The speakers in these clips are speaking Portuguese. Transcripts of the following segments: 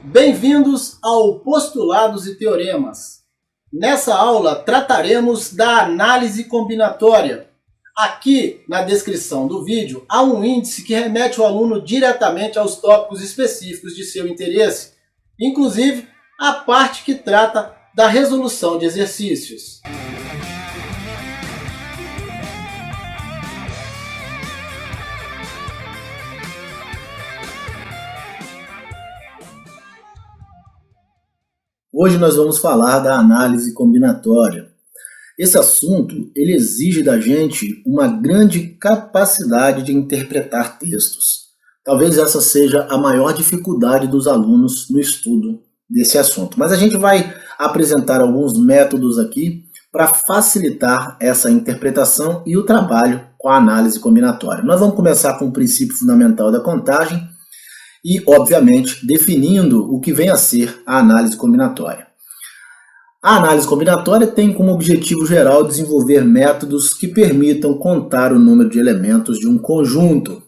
Bem-vindos ao Postulados e Teoremas. Nessa aula trataremos da análise combinatória. Aqui na descrição do vídeo há um índice que remete o aluno diretamente aos tópicos específicos de seu interesse, inclusive a parte que trata da resolução de exercícios. Hoje nós vamos falar da análise combinatória. Esse assunto ele exige da gente uma grande capacidade de interpretar textos. Talvez essa seja a maior dificuldade dos alunos no estudo desse assunto. Mas a gente vai apresentar alguns métodos aqui para facilitar essa interpretação e o trabalho com a análise combinatória. Nós vamos começar com o princípio fundamental da contagem, e, obviamente, definindo o que vem a ser a análise combinatória. A análise combinatória tem como objetivo geral desenvolver métodos que permitam contar o número de elementos de um conjunto.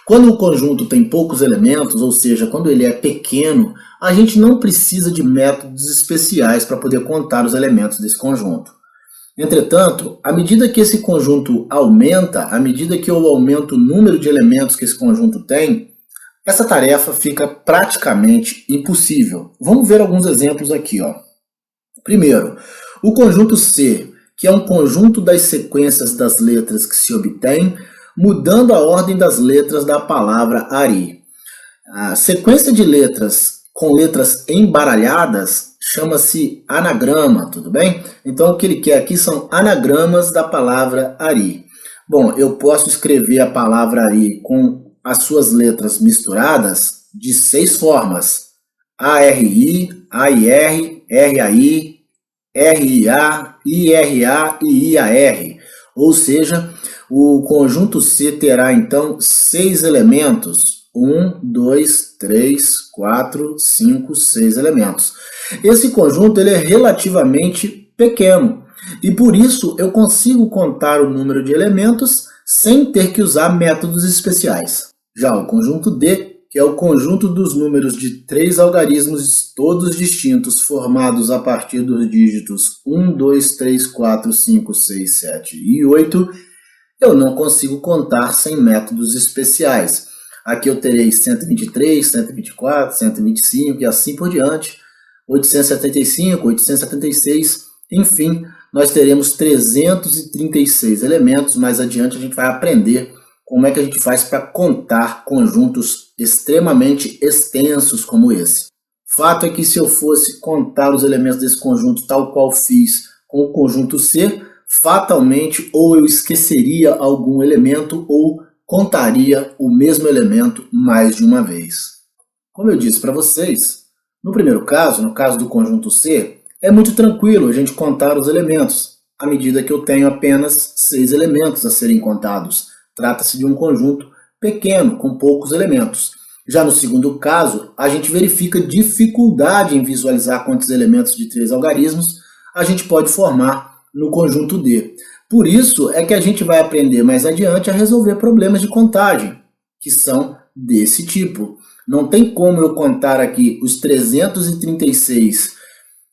Quando um conjunto tem poucos elementos, ou seja, quando ele é pequeno, a gente não precisa de métodos especiais para poder contar os elementos desse conjunto. Entretanto, à medida que esse conjunto aumenta, à medida que eu aumento o número de elementos que esse conjunto tem, essa tarefa fica praticamente impossível. Vamos ver alguns exemplos aqui. Primeiro, o conjunto C, que é um conjunto das sequências das letras que se obtém, mudando a ordem das letras da palavra Ari. A sequência de letras com letras embaralhadas chama-se anagrama, tudo bem? Então o que ele quer aqui são anagramas da palavra Ari. Bom, eu posso escrever a palavra Ari com as suas letras misturadas de 6 formas: ARI, AIR, RAI, RIA, IRA e IAR. Ou seja, o conjunto C terá então 6 elementos. 1, 2, 3, 4, 5, 6 elementos. Esse conjunto ele é relativamente pequeno e por isso eu consigo contar o número de elementos sem ter que usar métodos especiais. Já o conjunto D, que é o conjunto dos números de 3 algarismos todos distintos formados a partir dos dígitos 1, 2, 3, 4, 5, 6, 7 e 8, eu não consigo contar sem métodos especiais. Aqui eu terei 123, 124, 125 e assim por diante, 875, 876, enfim, nós teremos 336 elementos. Mais adiante a gente vai aprender como é que a gente faz para contar conjuntos extremamente extensos como esse. Fato é que se eu fosse contar os elementos desse conjunto tal qual fiz com o conjunto C, fatalmente ou eu esqueceria algum elemento ou contaria o mesmo elemento mais de uma vez. Como eu disse para vocês, no primeiro caso, no caso do conjunto C, é muito tranquilo a gente contar os elementos, à medida que eu tenho apenas 6 elementos a serem contados. Trata-se de um conjunto pequeno, com poucos elementos. Já no segundo caso, a gente verifica dificuldade em visualizar quantos elementos de 3 algarismos a gente pode formar no conjunto D. Por isso é que a gente vai aprender mais adiante a resolver problemas de contagem, que são desse tipo. Não tem como eu contar aqui os 336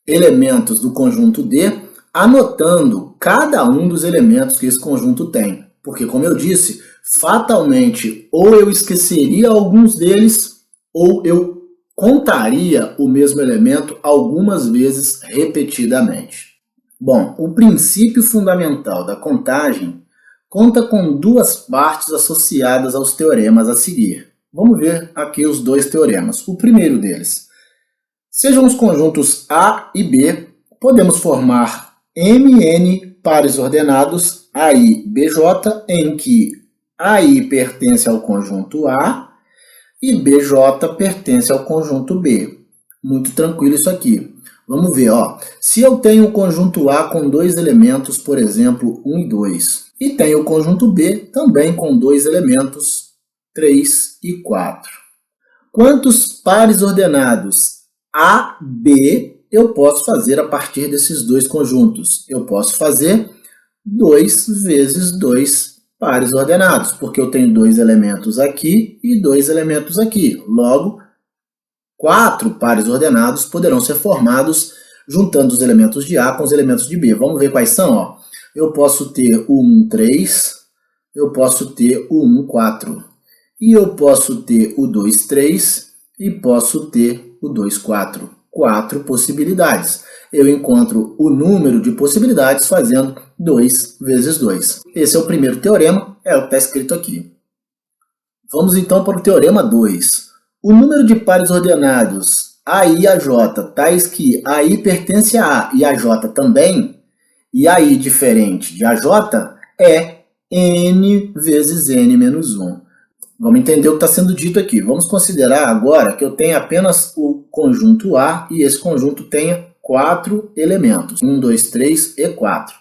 elementos do conjunto D, anotando cada um dos elementos que esse conjunto tem. Porque, como eu disse, fatalmente ou eu esqueceria alguns deles ou eu contaria o mesmo elemento algumas vezes repetidamente. Bom, o princípio fundamental da contagem conta com 2 partes associadas aos teoremas a seguir. Vamos ver aqui os 2 teoremas. O primeiro deles. Sejam os conjuntos A e B, podemos formar MN pares ordenados AI, BJ, em que AI pertence ao conjunto A e BJ pertence ao conjunto B. Muito tranquilo isso aqui. Vamos ver, se eu tenho o conjunto A com 2 elementos, por exemplo, 1 e 2, e tenho o conjunto B também com 2 elementos, 3 e 4. Quantos pares ordenados A, B eu posso fazer a partir desses 2 conjuntos? Eu posso fazer 2 vezes 2 pares ordenados, porque eu tenho 2 elementos aqui e 2 elementos aqui. Logo, 4 pares ordenados poderão ser formados juntando os elementos de A com os elementos de B. Vamos ver quais são? Ó. Eu posso ter o 1, 3, eu posso ter o 1, 4. E eu posso ter o 2, 3 e posso ter o 2, 4. 4 possibilidades. Eu encontro o número de possibilidades fazendo 2 vezes 2. Esse é o primeiro teorema, é o que está escrito aqui. Vamos então para o teorema 2. O número de pares ordenados AI e AJ, tais que AI pertence a A e AJ também, e AI diferente de AJ, é N vezes N menos 1. Vamos entender o que está sendo dito aqui. Vamos considerar agora que eu tenho apenas o conjunto A e esse conjunto tenha 4 elementos. 1, 2, 3 e 4.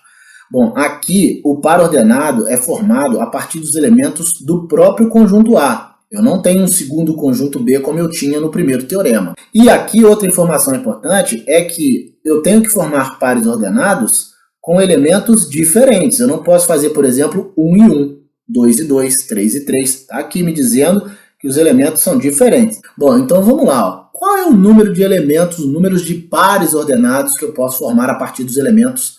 Bom, aqui o par ordenado é formado a partir dos elementos do próprio conjunto A. Eu não tenho um segundo conjunto B como eu tinha no primeiro teorema. E aqui outra informação importante é que eu tenho que formar pares ordenados com elementos diferentes. Eu não posso fazer, por exemplo, 1 e 1, 2 e 2, 3 e 3. Está aqui me dizendo que os elementos são diferentes. Bom, então vamos lá. Ó. Qual é o número de elementos, números de pares ordenados que eu posso formar a partir dos elementos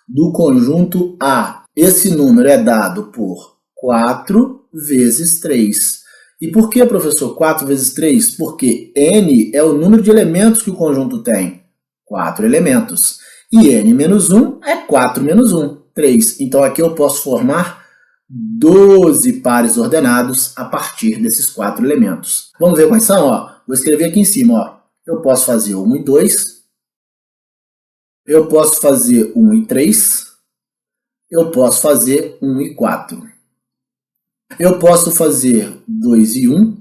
do conjunto A? Esse número é dado por 4 vezes 3. E por que, professor, 4 vezes 3? Porque N é o número de elementos que o conjunto tem. 4 elementos. E N menos 1 é 4 menos 1, 3. Então aqui eu posso formar 12 pares ordenados a partir desses 4 elementos. Vamos ver quais são? Ó. Vou escrever aqui em cima. Ó. Eu posso fazer 1 e 2. Eu posso fazer 1 e 3. Eu posso fazer 1 e 4. Eu posso fazer 2 e 1,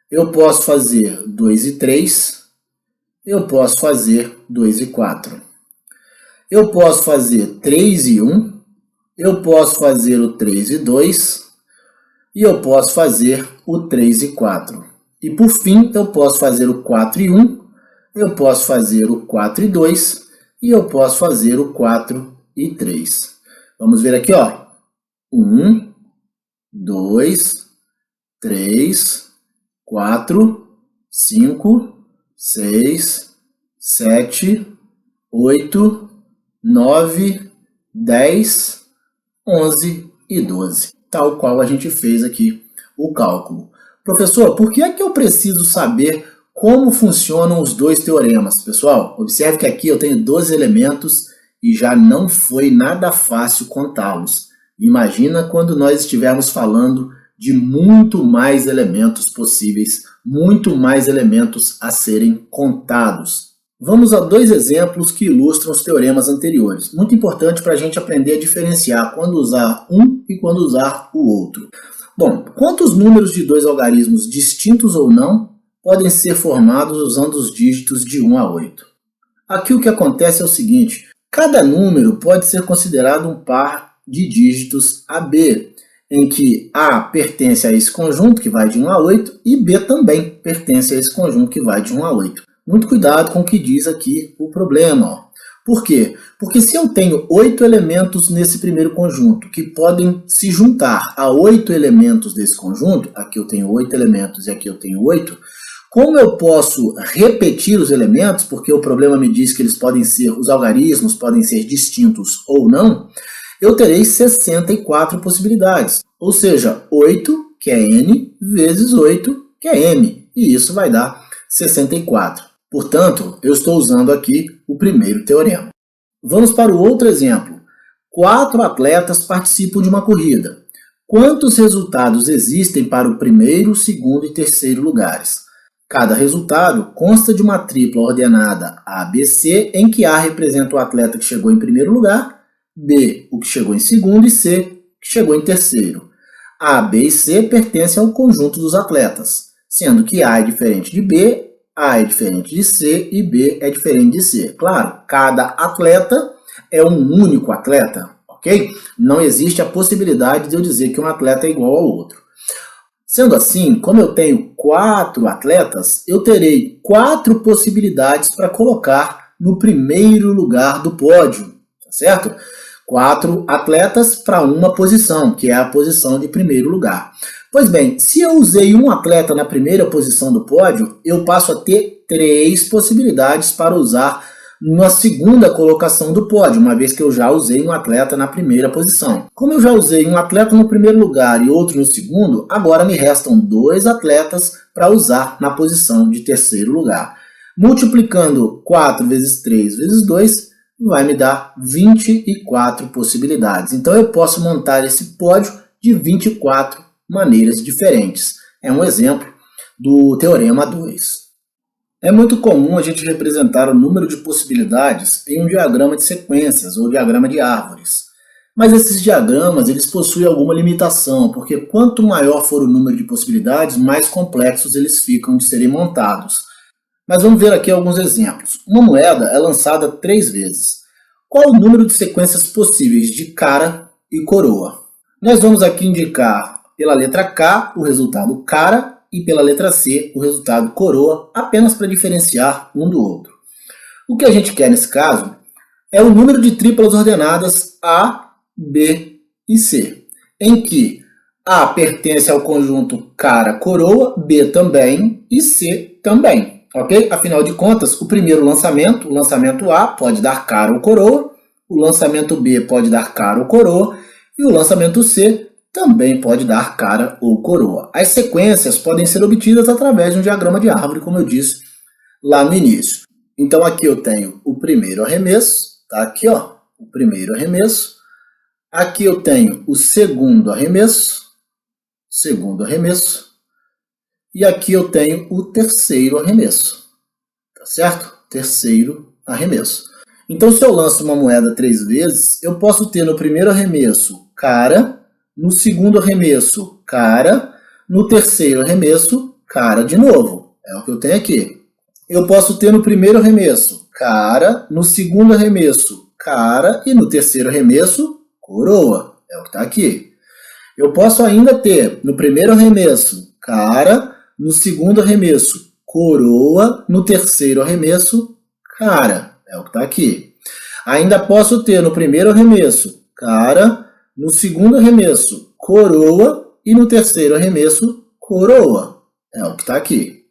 eu posso fazer 2 e 3, eu posso fazer 2 e 4. Eu posso fazer 3 e 1, eu posso fazer o 3 e 2, e eu posso fazer o 3 e 4. E por fim, eu posso fazer o 4 e 1, eu posso fazer o 4 e 2, e eu posso fazer o 4 e 3. Vamos ver aqui, ó. 1, 2, 3, 4, 5, 6, 7, 8, 9, 10, 11 e 12. Tal qual a gente fez aqui o cálculo. Professor, por que é que eu preciso saber como funcionam os dois teoremas? Pessoal, observe que aqui eu tenho 12 elementos e já não foi nada fácil contá-los. Imagina quando nós estivermos falando de muito mais elementos possíveis, muito mais elementos a serem contados. Vamos a 2 exemplos que ilustram os teoremas anteriores. Muito importante para a gente aprender a diferenciar quando usar um e quando usar o outro. Bom, quantos números de 2 algarismos, distintos ou não, podem ser formados usando os dígitos de 1 a 8? Aqui o que acontece é o seguinte, cada número pode ser considerado um par de dígitos AB, em que A pertence a esse conjunto, que vai de 1 a 8, e B também pertence a esse conjunto, que vai de 1 a 8. Muito cuidado com o que diz aqui o problema. Ó. Por quê? Porque se eu tenho 8 elementos nesse primeiro conjunto, que podem se juntar a 8 elementos desse conjunto, aqui eu tenho 8 elementos e aqui eu tenho 8, como eu posso repetir os elementos, porque o problema me diz que eles podem ser, os algarismos podem ser distintos ou não, eu terei 64 possibilidades, ou seja, 8, que é N, vezes 8, que é M, e isso vai dar 64. Portanto, eu estou usando aqui o primeiro teorema. Vamos para o outro exemplo. 4 atletas participam de uma corrida. Quantos resultados existem para o primeiro, segundo e terceiro lugares? Cada resultado consta de uma tripla ordenada ABC, em que A representa o atleta que chegou em primeiro lugar, B, o que chegou em segundo, e C, que chegou em terceiro. A, B e C pertencem ao conjunto dos atletas, sendo que A é diferente de B, A é diferente de C e B é diferente de C. Claro, cada atleta é um único atleta, ok? Não existe a possibilidade de eu dizer que um atleta é igual ao outro. Sendo assim, como eu tenho 4 atletas, eu terei 4 possibilidades para colocar no primeiro lugar do pódio, tá certo? 4 atletas para uma posição, que é a posição de primeiro lugar. Pois bem, se eu usei um atleta na primeira posição do pódio, eu passo a ter 3 possibilidades para usar na segunda colocação do pódio, uma vez que eu já usei um atleta na primeira posição. Como eu já usei um atleta no primeiro lugar e outro no segundo, agora me restam 2 atletas para usar na posição de terceiro lugar. Multiplicando 4 vezes 3 vezes 2, vai me dar 24 possibilidades. Então eu posso montar esse pódio de 24 maneiras diferentes. É um exemplo do Teorema 2. É muito comum a gente representar o número de possibilidades em um diagrama de sequências ou diagrama de árvores. Mas esses diagramas eles possuem alguma limitação, porque quanto maior for o número de possibilidades, mais complexos eles ficam de serem montados. Mas vamos ver aqui alguns exemplos. Uma moeda é lançada 3 vezes. Qual o número de sequências possíveis de cara e coroa? Nós vamos aqui indicar pela letra K o resultado cara e pela letra C o resultado coroa, apenas para diferenciar um do outro. O que a gente quer nesse caso é o número de triplas ordenadas A, B e C, em que A pertence ao conjunto cara-coroa, B também e C também. Ok? Afinal de contas, o primeiro lançamento, o lançamento A, pode dar cara ou coroa, o lançamento B pode dar cara ou coroa, e o lançamento C também pode dar cara ou coroa. As sequências podem ser obtidas através de um diagrama de árvore, como eu disse lá no início. Então aqui eu tenho o primeiro arremesso, tá aqui ó, o primeiro arremesso. Aqui eu tenho o segundo arremesso, e aqui eu tenho o terceiro arremesso, tá certo? Terceiro arremesso. Então, se eu lanço uma moeda 3 vezes, eu posso ter no primeiro arremesso cara, no segundo arremesso cara, no terceiro arremesso cara de novo. É o que eu tenho aqui. Eu posso ter no primeiro arremesso cara, no segundo arremesso cara e no terceiro arremesso coroa. É o que está aqui. Eu posso ainda ter no primeiro arremesso cara, no segundo arremesso coroa, no terceiro arremesso cara. É o que está aqui. Ainda posso ter no primeiro arremesso cara, no segundo arremesso coroa e no terceiro arremesso coroa. É o que está aqui.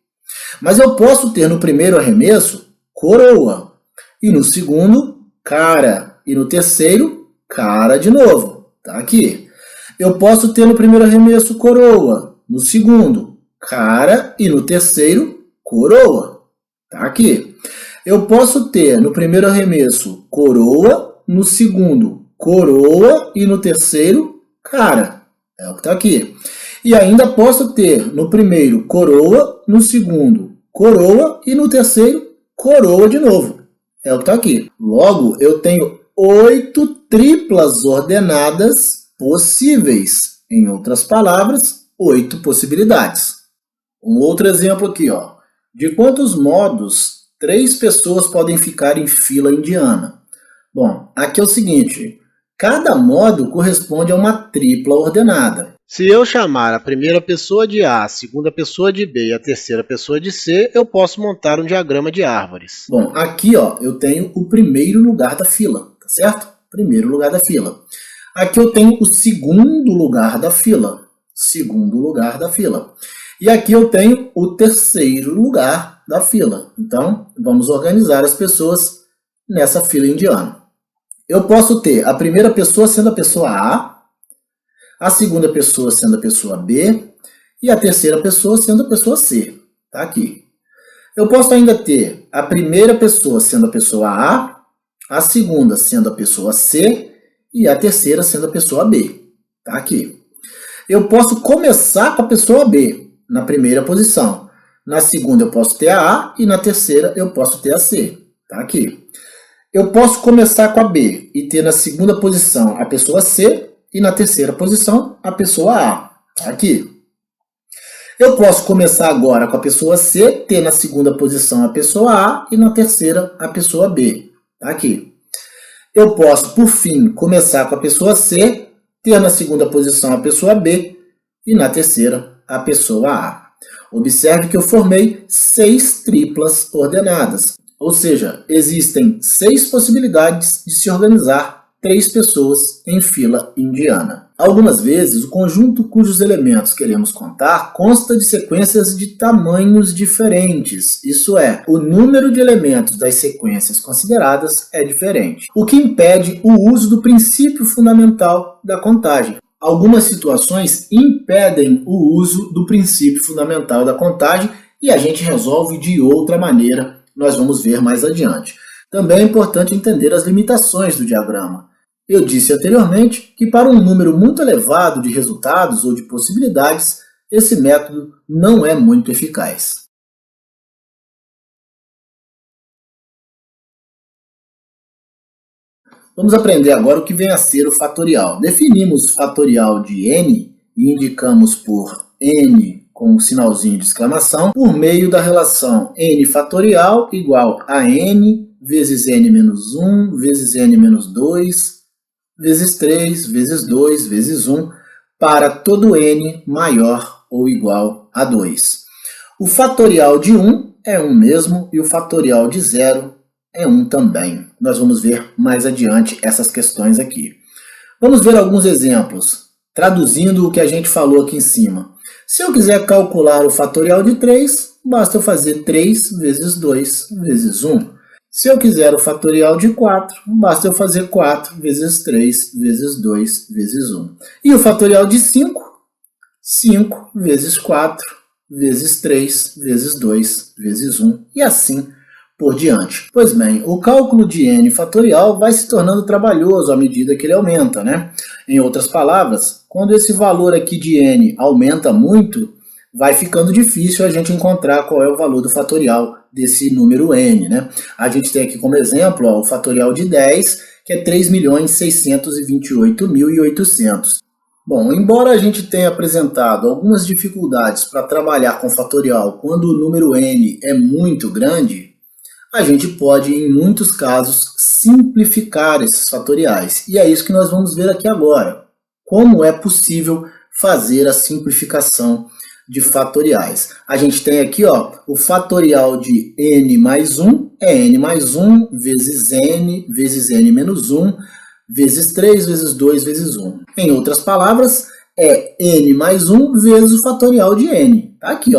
Mas eu posso ter no primeiro arremesso coroa e no segundo cara e no terceiro cara de novo. Está aqui. Eu posso ter no primeiro arremesso coroa, no segundo cara e no terceiro coroa. Está aqui. Eu posso ter no primeiro arremesso coroa, no segundo coroa e no terceiro cara. É o que está aqui. E ainda posso ter no primeiro coroa, no segundo coroa e no terceiro coroa de novo. É o que está aqui. Logo, eu tenho 8 triplas ordenadas possíveis. Em outras palavras, 8 possibilidades. Um outro exemplo aqui, ó. De quantos modos 3 pessoas podem ficar em fila indiana? Bom, aqui é o seguinte. Cada modo corresponde a uma tripla ordenada. Se eu chamar a primeira pessoa de A, a segunda pessoa de B e a terceira pessoa de C, eu posso montar um diagrama de árvores. Bom, aqui ó, eu tenho o primeiro lugar da fila, tá certo? Primeiro lugar da fila. Aqui eu tenho o segundo lugar da fila. Segundo lugar da fila. E aqui eu tenho o terceiro lugar da fila. Então, vamos organizar as pessoas nessa fila indiana. Eu posso ter a primeira pessoa sendo a pessoa A segunda pessoa sendo a pessoa B e a terceira pessoa sendo a pessoa C. Tá aqui. Eu posso ainda ter a primeira pessoa sendo a pessoa a segunda sendo a pessoa C e a terceira sendo a pessoa B. Tá aqui. Eu posso começar com a pessoa B na primeira posição. Na segunda eu posso ter a A e na terceira eu posso ter a C. Tá aqui. Eu posso começar com a B e ter na segunda posição a pessoa C e na terceira posição a pessoa A. Tá aqui. Eu posso começar agora com a pessoa C, ter na segunda posição a pessoa A e na terceira a pessoa B. Tá aqui. Eu posso, por fim, começar com a pessoa C, ter na segunda posição a pessoa B e na terceira a pessoa A. Observe que eu formei 6 triplas ordenadas. Ou seja, existem 6 possibilidades de se organizar 3 pessoas em fila indiana. Algumas vezes, o conjunto cujos elementos queremos contar consta de sequências de tamanhos diferentes, isso é, o número de elementos das sequências consideradas é diferente, o que impede o uso do princípio fundamental da contagem. Algumas situações impedem o uso do princípio fundamental da contagem e a gente resolve de outra maneira, nós vamos ver mais adiante. Também é importante entender as limitações do diagrama. Eu disse anteriormente que para um número muito elevado de resultados ou de possibilidades, esse método não é muito eficaz. Vamos aprender agora o que vem a ser o fatorial. Definimos o fatorial de n e indicamos por n com um sinalzinho de exclamação por meio da relação n fatorial igual a n vezes n menos 1 vezes n menos 2 vezes 3, vezes 2, vezes 1, para todo n maior ou igual a 2. O fatorial de 1 é 1 mesmo e o fatorial de 0 é 1 também. Nós vamos ver mais adiante essas questões aqui. Vamos ver alguns exemplos, traduzindo o que a gente falou aqui em cima. Se eu quiser calcular o fatorial de 3, basta eu fazer 3 vezes 2 vezes 1. Se eu quiser o fatorial de 4, basta eu fazer 4 vezes 3 vezes 2 vezes 1. E o fatorial de 5? 5 vezes 4 vezes 3 vezes 2 vezes 1 e assim por diante. Pois bem, o cálculo de n fatorial vai se tornando trabalhoso à medida que ele aumenta, né? Em outras palavras, quando esse valor aqui de n aumenta muito, vai ficando difícil a gente encontrar qual é o valor do fatorial desse número n, né? A gente tem aqui como exemplo o fatorial de 10, que é 3.628.800. Bom, embora a gente tenha apresentado algumas dificuldades para trabalhar com fatorial quando o número n é muito grande, a gente pode, em muitos casos, simplificar esses fatoriais. E é isso que nós vamos ver aqui agora. Como é possível fazer a simplificação de fatoriais. A gente tem aqui o fatorial de n mais 1 é n mais 1 vezes n menos 1 vezes 3 vezes 2 vezes 1. Em outras palavras, é n mais 1 vezes o fatorial de n. Tá aqui,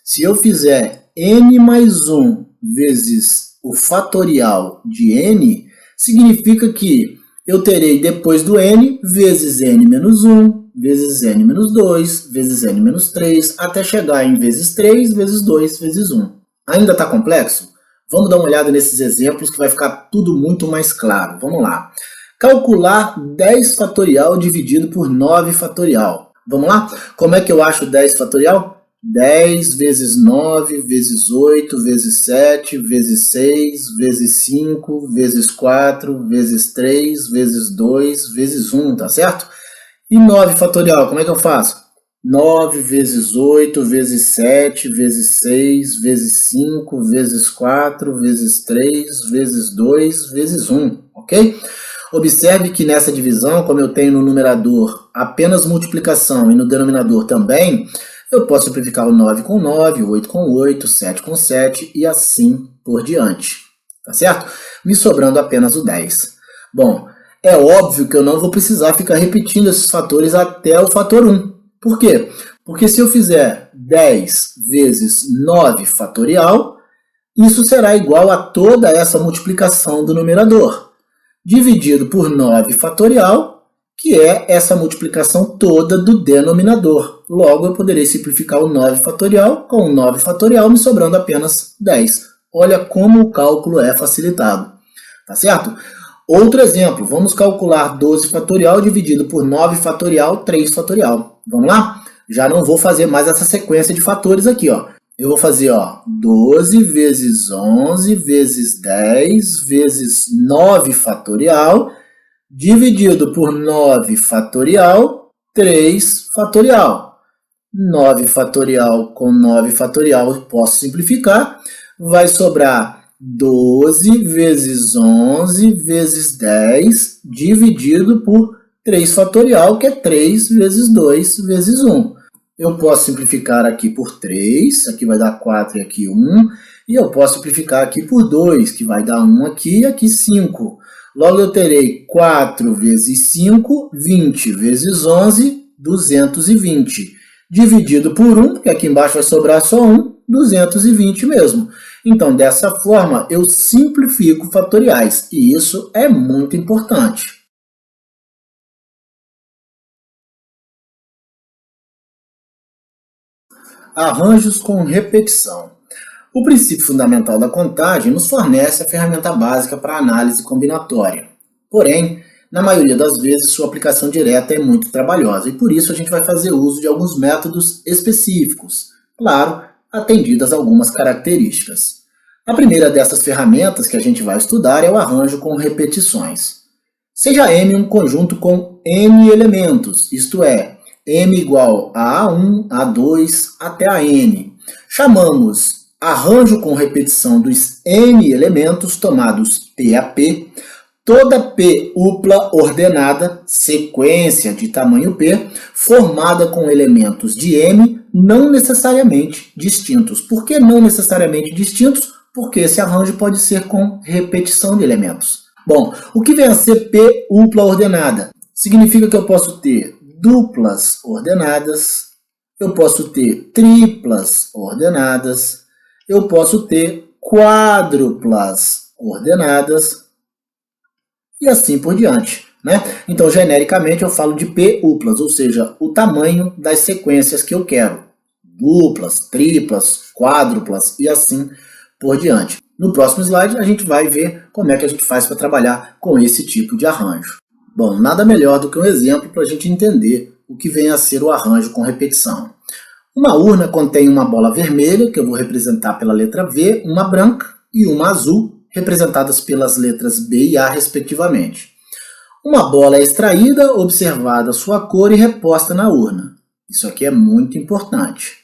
se eu fizer n mais 1 vezes o fatorial de n, significa que eu terei depois do n vezes n menos 1, vezes n menos 2, vezes n menos 3, até chegar em vezes 3, vezes 2, vezes 1. Ainda está complexo? Vamos dar uma olhada nesses exemplos que vai ficar tudo muito mais claro. Vamos lá. Calcular 10 fatorial dividido por 9 fatorial. Vamos lá? Como é que eu acho 10 fatorial? 10 vezes 9, vezes 8, vezes 7, vezes 6, vezes 5, vezes 4, vezes 3, vezes 2, vezes 1, tá certo? E 9 fatorial, como é que eu faço? 9 vezes 8, vezes 7, vezes 6, vezes 5, vezes 4, vezes 3, vezes 2, vezes 1, ok? Observe que nessa divisão, como eu tenho no numerador apenas multiplicação e no denominador também, eu posso simplificar o 9 com 9, o 8 com 8, o 7 com 7 e assim por diante, tá certo? Me sobrando apenas o 10. Bom, é óbvio que eu não vou precisar ficar repetindo esses fatores até o fator 1. Por quê? Porque se eu fizer 10 vezes 9 fatorial, isso será igual a toda essa multiplicação do numerador, dividido por 9 fatorial, que é essa multiplicação toda do denominador. Logo, eu poderei simplificar o 9 fatorial com o 9 fatorial, me sobrando apenas 10. Olha como o cálculo é facilitado, tá certo? Outro exemplo, vamos calcular 12 fatorial dividido por 9 fatorial, 3 fatorial. Vamos lá? Já não vou fazer mais essa sequência de fatores aqui, Eu vou fazer 12 vezes 11 vezes 10 vezes 9 fatorial, dividido por 9 fatorial, 3 fatorial. 9 fatorial com 9 fatorial eu posso simplificar, vai sobrar 12 vezes 11 vezes 10, dividido por 3 fatorial, que é 3 vezes 2 vezes 1. Eu posso simplificar aqui por 3, aqui vai dar 4 e aqui 1, e eu posso simplificar aqui por 2, que vai dar 1 aqui e aqui 5. Logo eu terei 4 vezes 5, 20 vezes 11, 220. Dividido por 1, porque aqui embaixo vai sobrar só 1, 220 mesmo. Então, dessa forma, eu simplifico fatoriais, e isso é muito importante. Arranjos com repetição. O princípio fundamental da contagem nos fornece a ferramenta básica para análise combinatória. Porém, na maioria das vezes, sua aplicação direta é muito trabalhosa e por isso a gente vai fazer uso de alguns métodos específicos, claro, atendidas algumas características. A primeira dessas ferramentas que a gente vai estudar é o arranjo com repetições. Seja M um conjunto com N elementos, isto é, M igual a A1, A2 até a N. Chamamos arranjo com repetição dos N elementos tomados P a P, toda P upla ordenada, sequência de tamanho P, formada com elementos de M não necessariamente distintos. Por que não necessariamente distintos? Porque esse arranjo pode ser com repetição de elementos. Bom, o que vem a ser P upla ordenada? Significa que eu posso ter duplas ordenadas, eu posso ter triplas ordenadas, eu posso ter quádruplas ordenadas e assim por diante, né? Então, genericamente, eu falo de P uplas, ou seja, o tamanho das sequências que eu quero. Duplas, triplas, quádruplas e assim por diante. No próximo slide, a gente vai ver como é que a gente faz para trabalhar com esse tipo de arranjo. Bom, nada melhor do que um exemplo para a gente entender o que vem a ser o arranjo com repetição. Uma urna contém uma bola vermelha, que eu vou representar pela letra V, uma branca e uma azul, representadas pelas letras B e A, respectivamente. Uma bola é extraída, observada sua cor e reposta na urna. Isso aqui é muito importante.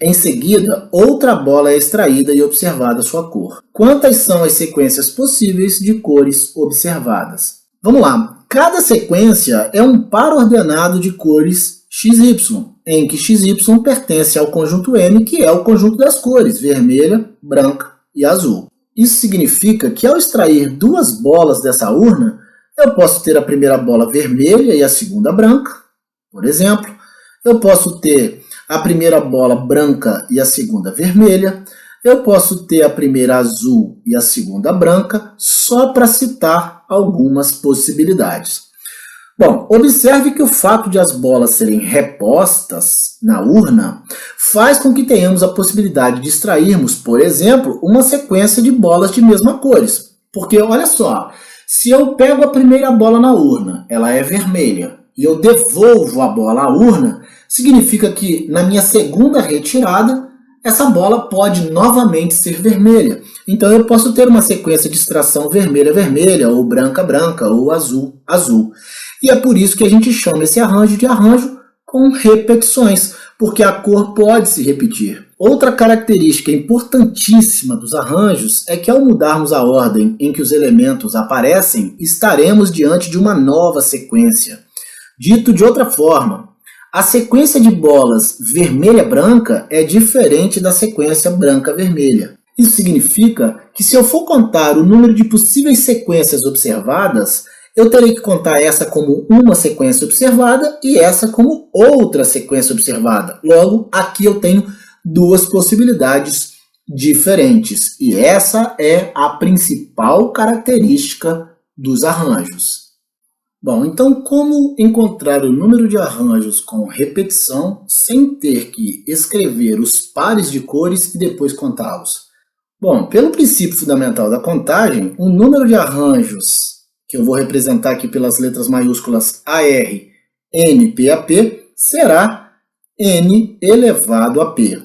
Em seguida, outra bola é extraída e observada sua cor. Quantas são as sequências possíveis de cores observadas? Vamos lá. Cada sequência é um par ordenado de cores XY, em que XY pertence ao conjunto M, que é o conjunto das cores, vermelha, branca e azul. Isso significa que ao extrair duas bolas dessa urna, eu posso ter a primeira bola vermelha e a segunda branca, por exemplo. Eu posso ter a primeira bola branca e a segunda vermelha. Eu posso ter a primeira azul e a segunda branca, só para citar algumas possibilidades. Bom, observe que o fato de as bolas serem repostas na urna faz com que tenhamos a possibilidade de extrairmos, por exemplo, uma sequência de bolas de mesma cores. Porque, olha só, se eu pego a primeira bola na urna, ela é vermelha, e eu devolvo a bola à urna, significa que na minha segunda retirada, essa bola pode novamente ser vermelha. Então eu posso ter uma sequência de extração vermelha-vermelha, ou branca-branca, ou azul-azul. E é por isso que a gente chama esse arranjo de arranjo com repetições, porque a cor pode se repetir. Outra característica importantíssima dos arranjos é que ao mudarmos a ordem em que os elementos aparecem, estaremos diante de uma nova sequência. Dito de outra forma, a sequência de bolas vermelha-branca é diferente da sequência branca-vermelha. Isso significa que se eu for contar o número de possíveis sequências observadas, eu terei que contar essa como uma sequência observada e essa como outra sequência observada. Logo, aqui eu tenho duas possibilidades diferentes. E essa é a principal característica dos arranjos. Bom, então como encontrar o número de arranjos com repetição sem ter que escrever os pares de cores e depois contá-los? Bom, pelo princípio fundamental da contagem, o número de arranjos, que eu vou representar aqui pelas letras maiúsculas AR, N, P a P, será N elevado a P,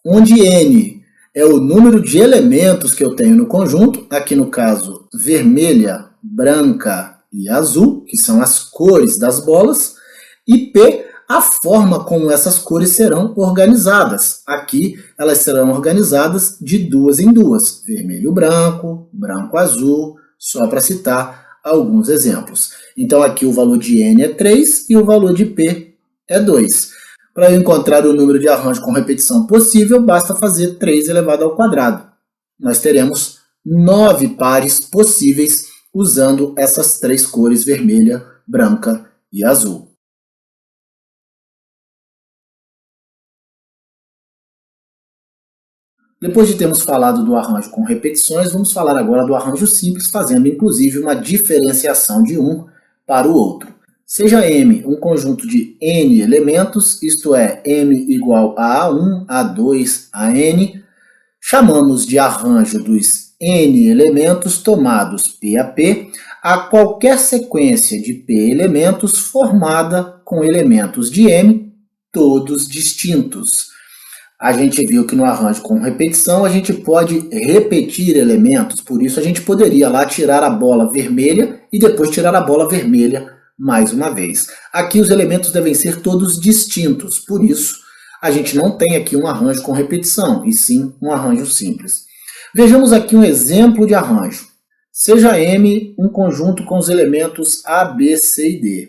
onde N é o número de elementos que eu tenho no conjunto, aqui no caso vermelha, branca e azul, que são as cores das bolas, e P, a forma como essas cores serão organizadas. Aqui elas serão organizadas de duas em duas, vermelho-branco, branco-azul, só para citar alguns exemplos. Então aqui o valor de N é 3 e o valor de P é 2. Para eu encontrar o número de arranjo com repetição possível, basta fazer 3 elevado ao quadrado. Nós teremos 9 pares possíveis usando essas três cores, vermelha, branca e azul. Depois de termos falado do arranjo com repetições, vamos falar agora do arranjo simples, fazendo inclusive uma diferenciação de um para o outro. Seja M um conjunto de N elementos, isto é, M igual a A1, A2, a N, chamamos de arranjo dos N elementos tomados P a P a qualquer sequência de P elementos formada com elementos de M, todos distintos. A gente viu que no arranjo com repetição a gente pode repetir elementos, por isso a gente poderia lá tirar a bola vermelha e depois tirar a bola vermelha mais uma vez. Aqui os elementos devem ser todos distintos, por isso a gente não tem aqui um arranjo com repetição, e sim um arranjo simples. Vejamos aqui um exemplo de arranjo. Seja M um conjunto com os elementos A, B, C e D.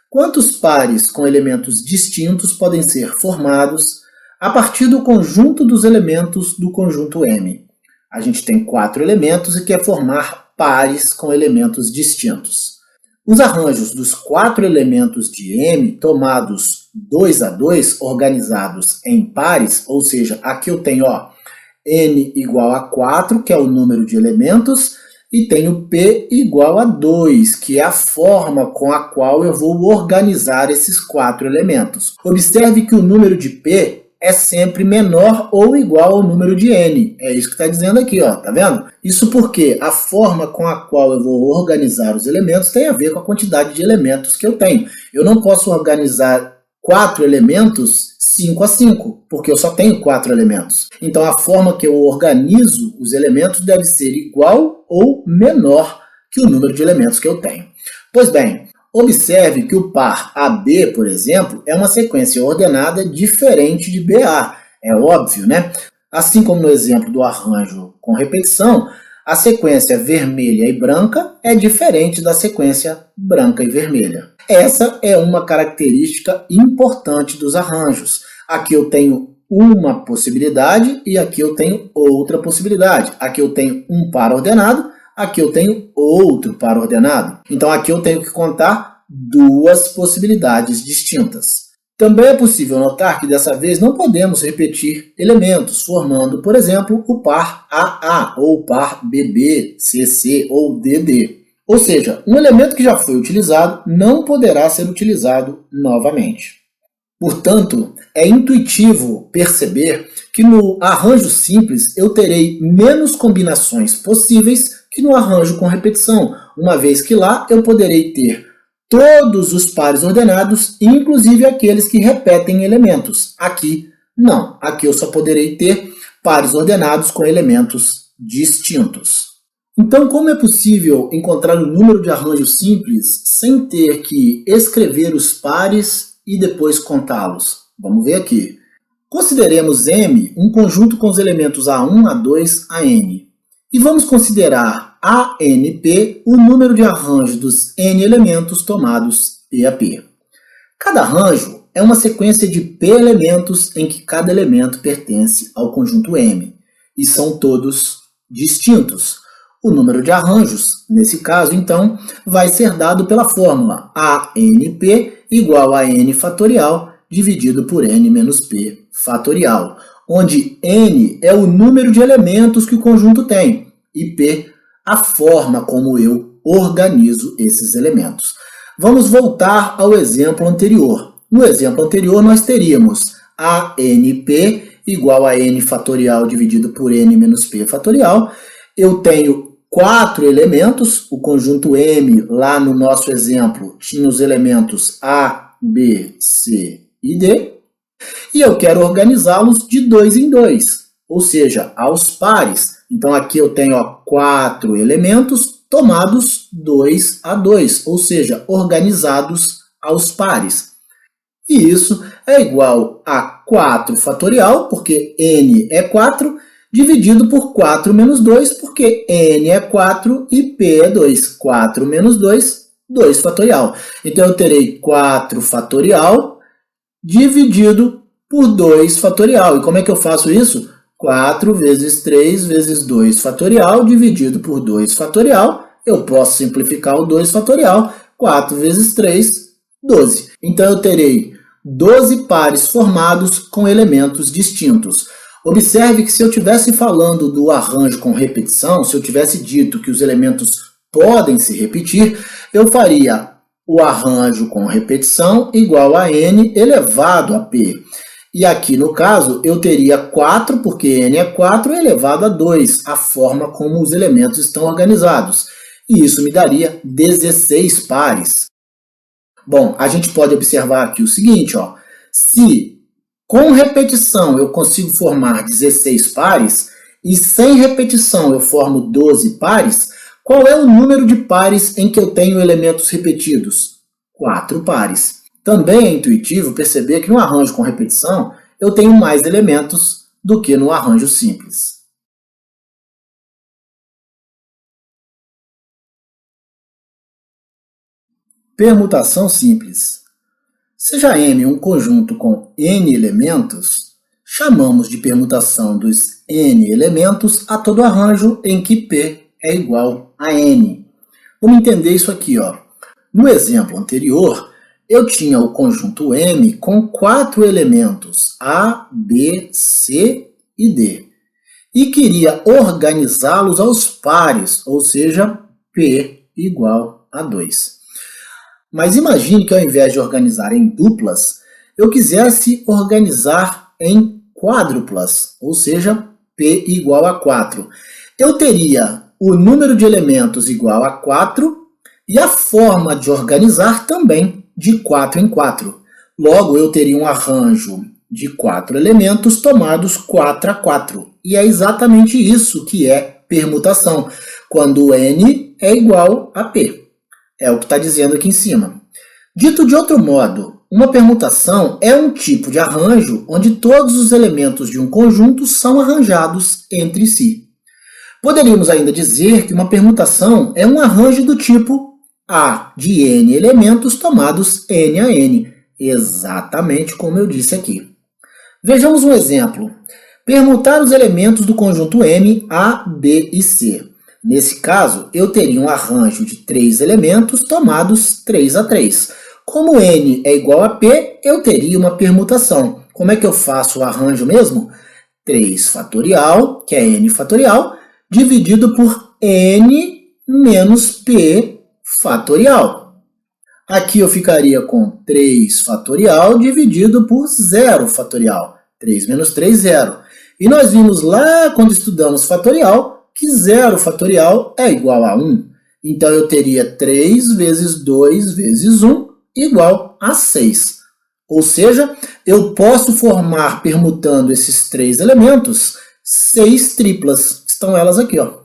Quantos pares com elementos distintos podem ser formados a partir do conjunto dos elementos do conjunto M? A gente tem 4 elementos e quer formar pares com elementos distintos. Os arranjos dos 4 elementos de M, tomados 2 a 2, organizados em pares, ou seja, aqui eu tenho N igual a 4, que é o número de elementos, e tenho P igual a 2, que é a forma com a qual eu vou organizar esses 4 elementos. Observe que o número de P é sempre menor ou igual ao número de N. É isso que está dizendo aqui, tá vendo? Isso porque a forma com a qual eu vou organizar os elementos tem a ver com a quantidade de elementos que eu tenho. Eu não posso organizar 4 elementos 5 a 5, porque eu só tenho 4 elementos. Então a forma que eu organizo os elementos deve ser igual ou menor que o número de elementos que eu tenho. Pois bem, observe que o par AB, por exemplo, é uma sequência ordenada diferente de BA. É óbvio, né? Assim como no exemplo do arranjo com repetição, a sequência vermelha e branca é diferente da sequência branca e vermelha. Essa é uma característica importante dos arranjos. Aqui eu tenho uma possibilidade e aqui eu tenho outra possibilidade. Aqui eu tenho um par ordenado, aqui eu tenho outro par ordenado. Então aqui eu tenho que contar 2 possibilidades distintas. Também é possível notar que dessa vez não podemos repetir elementos, formando, por exemplo, o par AA, ou o par BB, CC ou DD. Ou seja, um elemento que já foi utilizado não poderá ser utilizado novamente. Portanto, é intuitivo perceber que no arranjo simples eu terei menos combinações possíveis que no arranjo com repetição, uma vez que lá eu poderei ter todos os pares ordenados, inclusive aqueles que repetem elementos. Aqui, não. Aqui eu só poderei ter pares ordenados com elementos distintos. Então, como é possível encontrar o número de arranjo simples sem ter que escrever os pares e depois contá-los? Vamos ver aqui. Consideremos M um conjunto com os elementos A1, A2, AN. E vamos considerar ANP o número de arranjos dos N elementos tomados P a P. Cada arranjo é uma sequência de P elementos em que cada elemento pertence ao conjunto M, e são todos distintos. O número de arranjos, nesse caso, então, vai ser dado pela fórmula ANP igual a N fatorial dividido por N menos P fatorial, onde N é o número de elementos que o conjunto tem e P a forma como eu organizo esses elementos. Vamos voltar ao exemplo anterior. No exemplo anterior nós teríamos ANP igual a N fatorial dividido por N menos P fatorial. Eu tenho 4 elementos, o conjunto M lá no nosso exemplo tinha os elementos A, B, C e D. E eu quero organizá-los de 2 em 2, ou seja, aos pares. Então aqui eu tenho 4 elementos tomados 2 a 2, ou seja, organizados aos pares. E isso é igual a 4 fatorial, porque N é 4, dividido por 4 menos 2, porque N é 4 e P é 2. 4 menos 2, 2 fatorial. Então eu terei 4 fatorial dividido por 2 fatorial. E como é que eu faço isso? 4 vezes 3 vezes 2 fatorial dividido por 2 fatorial eu posso simplificar o 2 fatorial. 4 vezes 3, 12. Então eu terei 12 pares formados com elementos distintos. Observe que se eu estivesse falando do arranjo com repetição, se eu tivesse dito que os elementos podem se repetir, eu faria o arranjo com repetição igual a n elevado a p. E aqui, no caso, eu teria 4, porque n é 4, elevado a 2, a forma como os elementos estão organizados. E isso me daria 16 pares. Bom, a gente pode observar aqui o seguinte, ó, se com repetição eu consigo formar 16 pares e sem repetição eu formo 12 pares, qual é o número de pares em que eu tenho elementos repetidos? 4 pares. Também é intuitivo perceber que no arranjo com repetição eu tenho mais elementos do que no arranjo simples. Permutação simples. Seja M um conjunto com n elementos, chamamos de permutação dos n elementos a todo arranjo em que P é igual a n. Vamos entender isso aqui, ó. No exemplo anterior, eu tinha o conjunto M com 4 elementos, A, B, C e D. E queria organizá-los aos pares, ou seja, P igual a 2. Mas imagine que ao invés de organizar em duplas, eu quisesse organizar em quádruplas, ou seja, P igual a 4. Eu teria o número de elementos igual a 4 e a forma de organizar também de 4 em 4. Logo, eu teria um arranjo de 4 elementos tomados 4 a 4. E é exatamente isso que é permutação, quando n é igual a p. É o que está dizendo aqui em cima. Dito de outro modo, uma permutação é um tipo de arranjo onde todos os elementos de um conjunto são arranjados entre si. Poderíamos ainda dizer que uma permutação é um arranjo do tipo A de n elementos tomados n a n, exatamente como eu disse aqui. Vejamos um exemplo. Permutar os elementos do conjunto M, A, B e C. Nesse caso, eu teria um arranjo de 3 elementos tomados 3 a 3. Como n é igual a p, eu teria uma permutação. Como é que eu faço o arranjo mesmo? 3 fatorial, que é n fatorial, dividido por n menos p fatorial. Aqui eu ficaria com 3 fatorial dividido por 0 fatorial. 3 menos 3, 0. E nós vimos lá, quando estudamos fatorial, que 0 fatorial é igual a 1. Então, eu teria 3 vezes 2 vezes 1 igual a 6. Ou seja, eu posso formar, permutando esses 3 elementos, 6 triplas. Estão elas aqui, ó.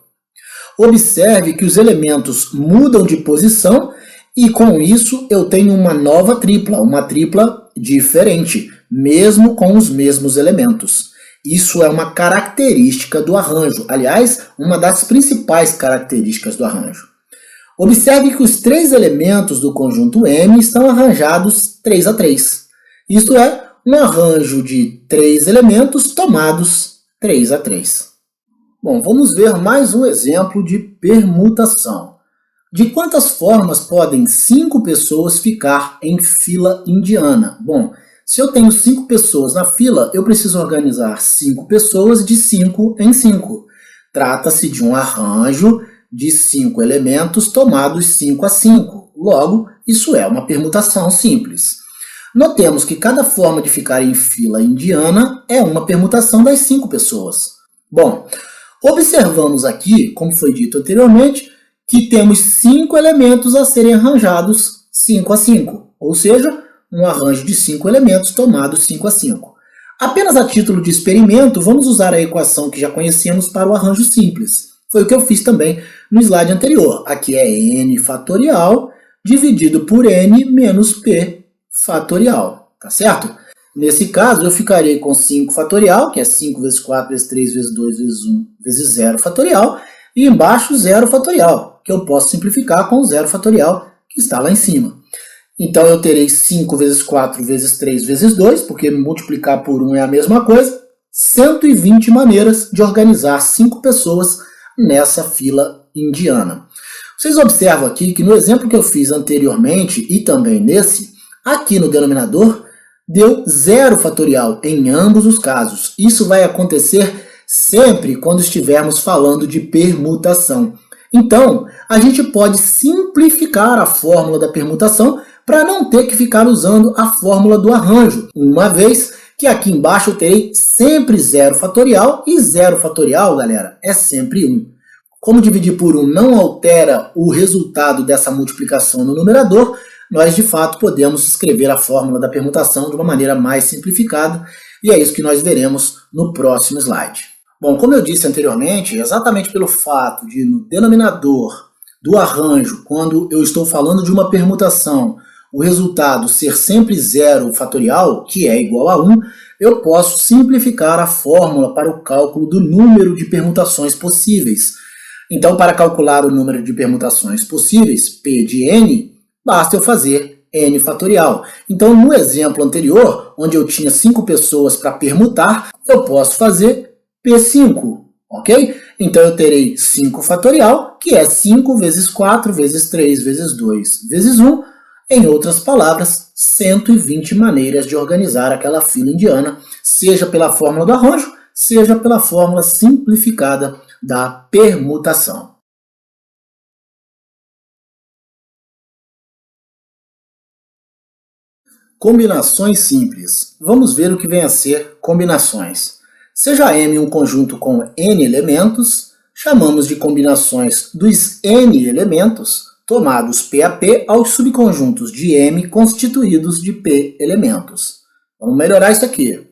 Observe que os elementos mudam de posição e, com isso, eu tenho uma nova tripla, uma tripla diferente, mesmo com os mesmos elementos. Isso é uma característica do arranjo, aliás, uma das principais características do arranjo. Observe que os 3 elementos do conjunto M estão arranjados 3 a 3. Isto é, um arranjo de 3 elementos tomados 3 a 3. Bom, vamos ver mais um exemplo de permutação. De quantas formas podem 5 pessoas ficar em fila indiana? Bom, se eu tenho 5 pessoas na fila, eu preciso organizar 5 pessoas de 5 em 5. Trata-se de um arranjo de 5 elementos tomados 5 a 5. Logo, isso é uma permutação simples. Notemos que cada forma de ficar em fila indiana é uma permutação das 5 pessoas. Bom, observamos aqui, como foi dito anteriormente, que temos 5 elementos a serem arranjados 5 a 5, ou seja, um arranjo de 5 elementos tomados 5 a 5. Apenas a título de experimento, vamos usar a equação que já conhecemos para o arranjo simples. Foi o que eu fiz também no slide anterior. Aqui é n fatorial dividido por n menos p fatorial, tá certo? Nesse caso, eu ficarei com 5 fatorial, que é 5 vezes 4 vezes 3 vezes 2 vezes 1 vezes 0 fatorial, e embaixo 0 fatorial, que eu posso simplificar com 0 fatorial, que está lá em cima. Então, eu terei 5 vezes 4 vezes 3 vezes 2, porque multiplicar por 1 é a mesma coisa, 120 maneiras de organizar 5 pessoas nessa fila indiana. Vocês observam aqui que no exemplo que eu fiz anteriormente e também nesse, aqui no denominador, deu 0 fatorial em ambos os casos. Isso vai acontecer sempre quando estivermos falando de permutação. Então, a gente pode simplificar a fórmula da permutação para não ter que ficar usando a fórmula do arranjo, uma vez que aqui embaixo eu terei sempre 0 fatorial, e 0 fatorial, galera, é sempre 1. Como dividir por 1 não altera o resultado dessa multiplicação no numerador, nós de fato podemos escrever a fórmula da permutação de uma maneira mais simplificada, e é isso que nós veremos no próximo slide. Bom, como eu disse anteriormente, exatamente pelo fato de no denominador do arranjo, quando eu estou falando de uma permutação, o resultado ser sempre 0 fatorial, que é igual a 1, eu posso simplificar a fórmula para o cálculo do número de permutações possíveis. Então, para calcular o número de permutações possíveis, P de n, basta eu fazer n fatorial. Então, no exemplo anterior, onde eu tinha 5 pessoas para permutar, eu posso fazer P5, ok? Então, eu terei 5 fatorial, que é 5 vezes 4 vezes 3 vezes 2 vezes 1. Em outras palavras, 120 maneiras de organizar aquela fila indiana, seja pela fórmula do arranjo, seja pela fórmula simplificada da permutação. Combinações simples. Vamos ver o que vem a ser combinações. Seja M um conjunto com n elementos, chamamos de combinações dos n elementos, tomados P a P aos subconjuntos de M constituídos de P elementos. Vamos melhorar isso aqui.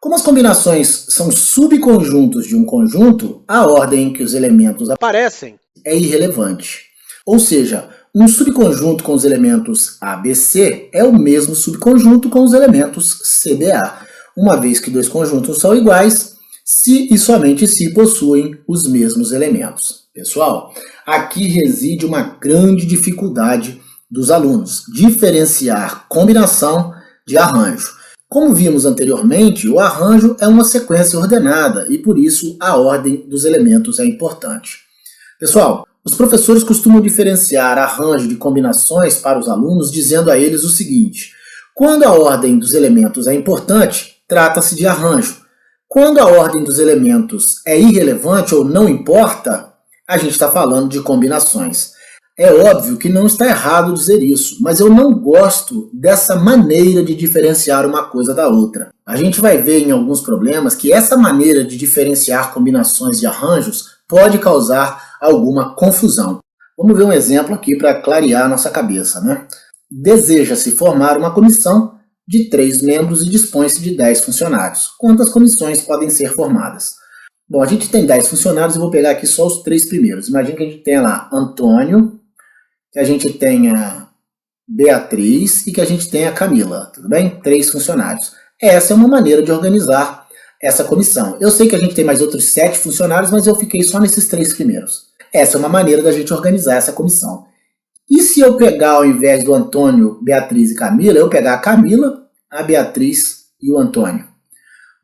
Como as combinações são subconjuntos de um conjunto, a ordem em que os elementos aparecem é irrelevante. Ou seja, um subconjunto com os elementos ABC é o mesmo subconjunto com os elementos CBA, uma vez que dois conjuntos são iguais se e somente se possuem os mesmos elementos. Pessoal, aqui reside uma grande dificuldade dos alunos, diferenciar combinação de arranjo. Como vimos anteriormente, o arranjo é uma sequência ordenada e por isso a ordem dos elementos é importante. Pessoal, os professores costumam diferenciar arranjo de combinações para os alunos dizendo a eles o seguinte: quando a ordem dos elementos é importante, trata-se de arranjo. Quando a ordem dos elementos é irrelevante ou não importa, a gente está falando de combinações. É óbvio que não está errado dizer isso, mas eu não gosto dessa maneira de diferenciar uma coisa da outra. A gente vai ver em alguns problemas que essa maneira de diferenciar combinações de arranjos pode causar alguma confusão. Vamos ver um exemplo aqui para clarear a nossa cabeça, né? Deseja-se formar uma comissão de 3 membros e dispõe-se de 10 funcionários. Quantas comissões podem ser formadas? Bom, a gente tem 10 funcionários e vou pegar aqui só os 3 primeiros. Imagina que a gente tenha lá Antônio, que a gente tenha Beatriz e que a gente tenha Camila, tudo bem? 3 funcionários. Essa é uma maneira de organizar essa comissão. Eu sei que a gente tem mais outros 7 funcionários, mas eu fiquei só nesses 3 primeiros. Essa é uma maneira da gente organizar essa comissão. E se eu pegar, ao invés do Antônio, Beatriz e Camila, eu pegar a Camila, a Beatriz e o Antônio?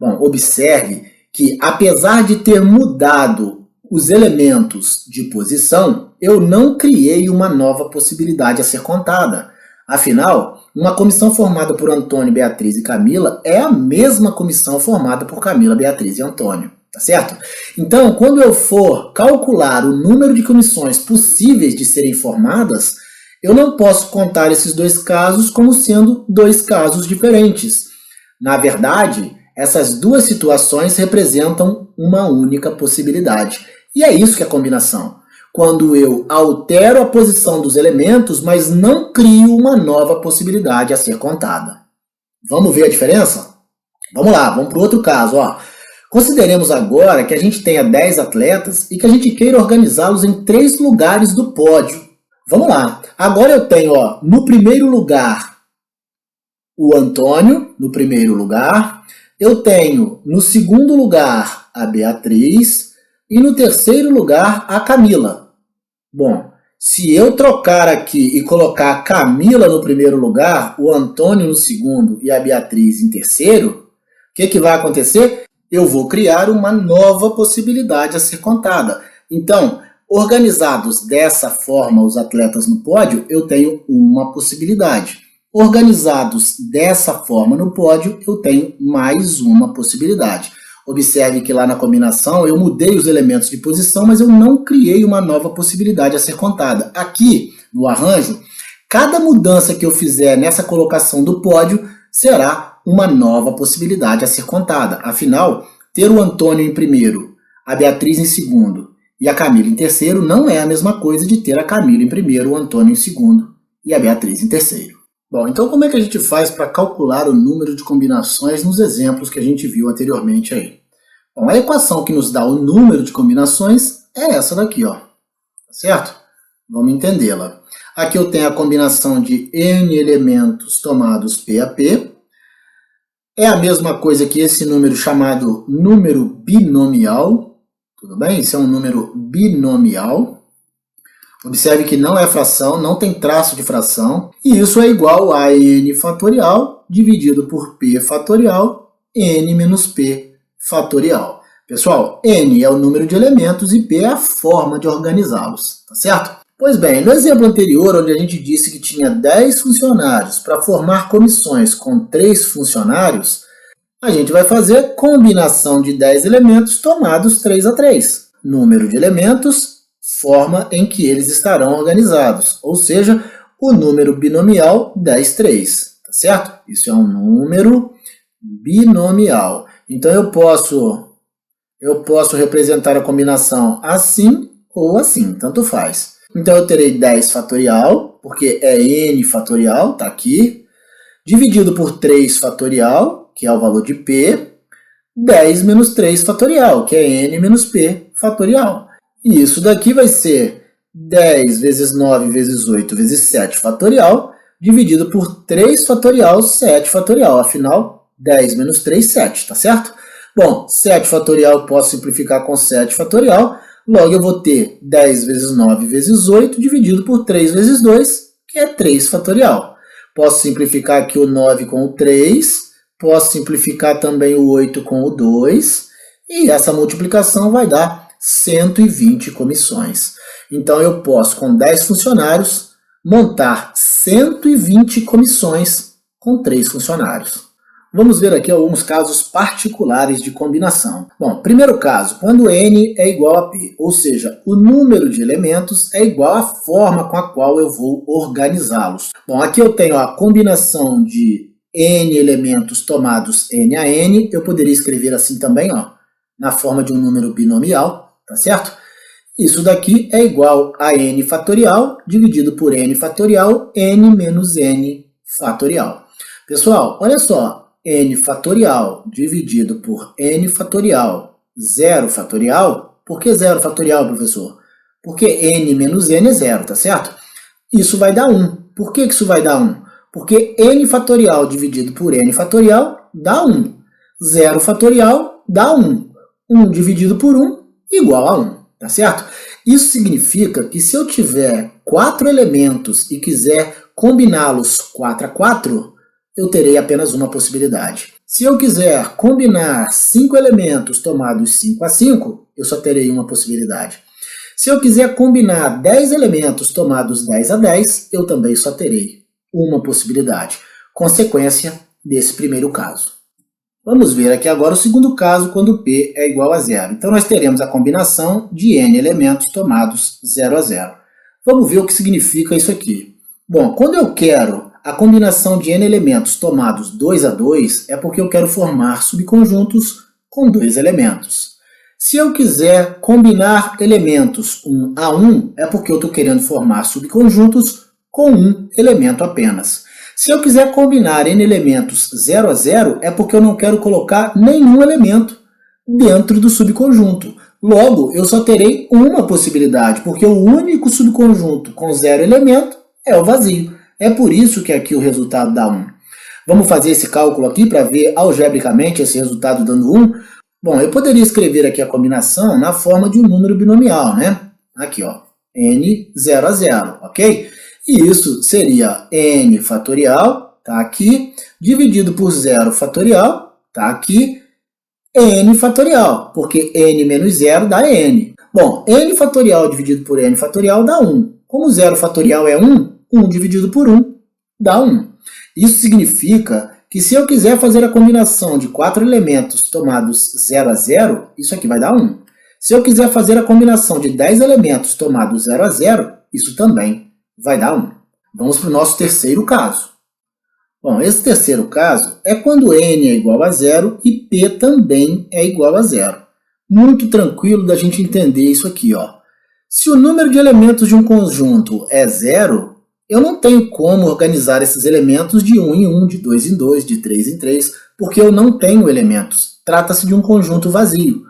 Bom, observe que, apesar de ter mudado os elementos de posição, eu não criei uma nova possibilidade a ser contada. Afinal, uma comissão formada por Antônio, Beatriz e Camila é a mesma comissão formada por Camila, Beatriz e Antônio. Tá certo? Então, quando eu for calcular o número de comissões possíveis de serem formadas, eu não posso contar esses 2 casos como sendo 2 casos diferentes. Na verdade, essas 2 situações representam uma única possibilidade. E é isso que é combinação. Quando eu altero a posição dos elementos, mas não crio uma nova possibilidade a ser contada. Vamos ver a diferença? Vamos lá, vamos para o outro caso. Ó. Consideremos agora que a gente tenha 10 atletas e que a gente queira organizá-los em 3 lugares do pódio. Vamos lá. Agora eu tenho, ó, no primeiro lugar, o Antônio, no primeiro lugar. Eu tenho, no segundo lugar, a Beatriz. E no terceiro lugar, a Camila. Bom, se eu trocar aqui e colocar a Camila no primeiro lugar, o Antônio no segundo e a Beatriz em terceiro, o que vai acontecer? Eu vou criar uma nova possibilidade a ser contada. Então, Organizados dessa forma os atletas no pódio, eu tenho uma possibilidade. Organizados dessa forma no pódio, eu tenho mais uma possibilidade. Observe que lá na combinação eu mudei os elementos de posição, mas eu não criei uma nova possibilidade a ser contada. Aqui, no arranjo, cada mudança que eu fizer nessa colocação do pódio será uma nova possibilidade a ser contada. Afinal, ter o Antônio em primeiro, a Beatriz em segundo e a Camila em terceiro não é a mesma coisa de ter a Camila em primeiro, o Antônio em segundo e a Beatriz em terceiro. Bom, então como é que a gente faz para calcular o número de combinações nos exemplos que a gente viu anteriormente aí? Bom, a equação que nos dá o número de combinações é essa daqui, ó. Certo? Vamos entendê-la. Aqui eu tenho a combinação de N elementos tomados P a P. É a mesma coisa que esse número chamado número binomial. Tudo bem? Isso é um número binomial. Observe que não é fração, não tem traço de fração. E isso é igual a N fatorial dividido por P fatorial, N menos P fatorial. Pessoal, N é o número de elementos e P é a forma de organizá-los, tá certo? Pois bem, no exemplo anterior, onde a gente disse que tinha 10 funcionários para formar comissões com 3 funcionários, a gente vai fazer combinação de 10 elementos tomados 3 a 3. Número de elementos, forma em que eles estarão organizados, ou seja, o número binomial 10, 3, tá certo? Isso é um número binomial. Então eu posso representar a combinação assim ou assim, tanto faz. Então eu terei 10 fatorial, porque é N fatorial, está aqui, dividido por 3 fatorial, que é o valor de P, 10 menos 3 fatorial, que é N menos P fatorial. E isso daqui vai ser 10 vezes 9 vezes 8 vezes 7 fatorial, dividido por 3 fatorial, 7 fatorial. Afinal, 10 menos 3, 7, tá certo? Bom, 7 fatorial eu posso simplificar com 7 fatorial, logo eu vou ter 10 vezes 9 vezes 8 dividido por 3 vezes 2, que é 3 fatorial. Posso simplificar aqui o 9 com o 3, posso simplificar também o 8 com o 2, e essa multiplicação vai dar 120 comissões. Então eu posso, com 10 funcionários, montar 120 comissões com 3 funcionários. Vamos ver aqui alguns casos particulares de combinação. Bom, primeiro caso, quando N é igual a P, ou seja, o número de elementos é igual à forma com a qual eu vou organizá-los. Bom, aqui eu tenho a combinação de N elementos tomados N a N, eu poderia escrever assim também, ó, na forma de um número binomial, tá certo? Isso daqui é igual a N fatorial dividido por N fatorial, N menos N fatorial. Pessoal, olha só. N fatorial dividido por N fatorial, 0 fatorial. Por que 0 fatorial, professor? Porque N menos N é 0, tá certo? Isso vai dar 1. Por que isso vai dar 1? Porque N fatorial dividido por N fatorial dá 1. 0 fatorial dá 1. 1 dividido por 1 igual a 1, tá certo? Isso significa que se eu tiver 4 elementos e quiser combiná-los 4 a 4, eu terei apenas uma possibilidade. Se eu quiser combinar 5 elementos tomados 5 a 5, eu só terei uma possibilidade. Se eu quiser combinar 10 elementos tomados 10 a 10, eu também só terei uma possibilidade. Consequência desse primeiro caso. Vamos ver aqui agora o segundo caso, quando P é igual a 0. Então nós teremos a combinação de N elementos tomados 0 a 0. Vamos ver o que significa isso aqui. Bom, quando eu quero a combinação de N elementos tomados 2 a 2 é porque eu quero formar subconjuntos com 2 elementos. Se eu quiser combinar elementos 1 a 1, é porque eu estou querendo formar subconjuntos com um elemento apenas. Se eu quiser combinar N elementos 0 a 0, é porque eu não quero colocar nenhum elemento dentro do subconjunto. Logo, eu só terei uma possibilidade, porque o único subconjunto com 0 elemento é o vazio. É por isso que aqui o resultado dá 1. Vamos fazer esse cálculo aqui para ver algebricamente esse resultado dando 1. Bom, eu poderia escrever aqui a combinação na forma de um número binomial, né? Aqui, ó, N 0 a 0, ok? E isso seria N fatorial, tá aqui, dividido por 0 fatorial, tá aqui, N fatorial, porque N menos 0 dá N. Bom, n fatorial dividido por n fatorial dá 1. Como 0 fatorial é 1, 1 dividido por 1 dá 1. Isso significa que se eu quiser fazer a combinação de 4 elementos tomados 0 a 0, isso aqui vai dar 1. Se eu quiser fazer a combinação de 10 elementos tomados 0 a 0, isso também vai dar 1. Vamos para o nosso terceiro caso. Bom, esse terceiro caso é quando n é igual a 0 e p também é igual a 0. Muito tranquilo da gente entender isso aqui, ó. Se o número de elementos de um conjunto é 0, eu não tenho como organizar esses elementos de 1 em 1, de 2 em 2, de 3 em 3, porque eu não tenho elementos. Trata-se de um conjunto vazio.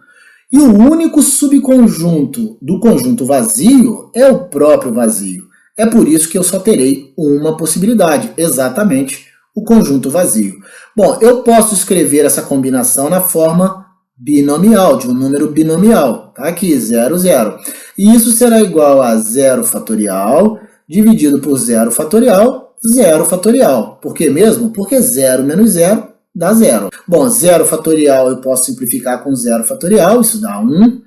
E o único subconjunto do conjunto vazio é o próprio vazio. É por isso que eu só terei uma possibilidade, exatamente o conjunto vazio. Bom, eu posso escrever essa combinação na forma binomial, de um número binomial. Tá aqui, 0, 0. E isso será igual a 0 fatorial dividido por 0 fatorial, 0 fatorial. Por que mesmo? Porque 0 menos 0 dá 0. Bom, 0 fatorial eu posso simplificar com 0 fatorial, isso dá 1.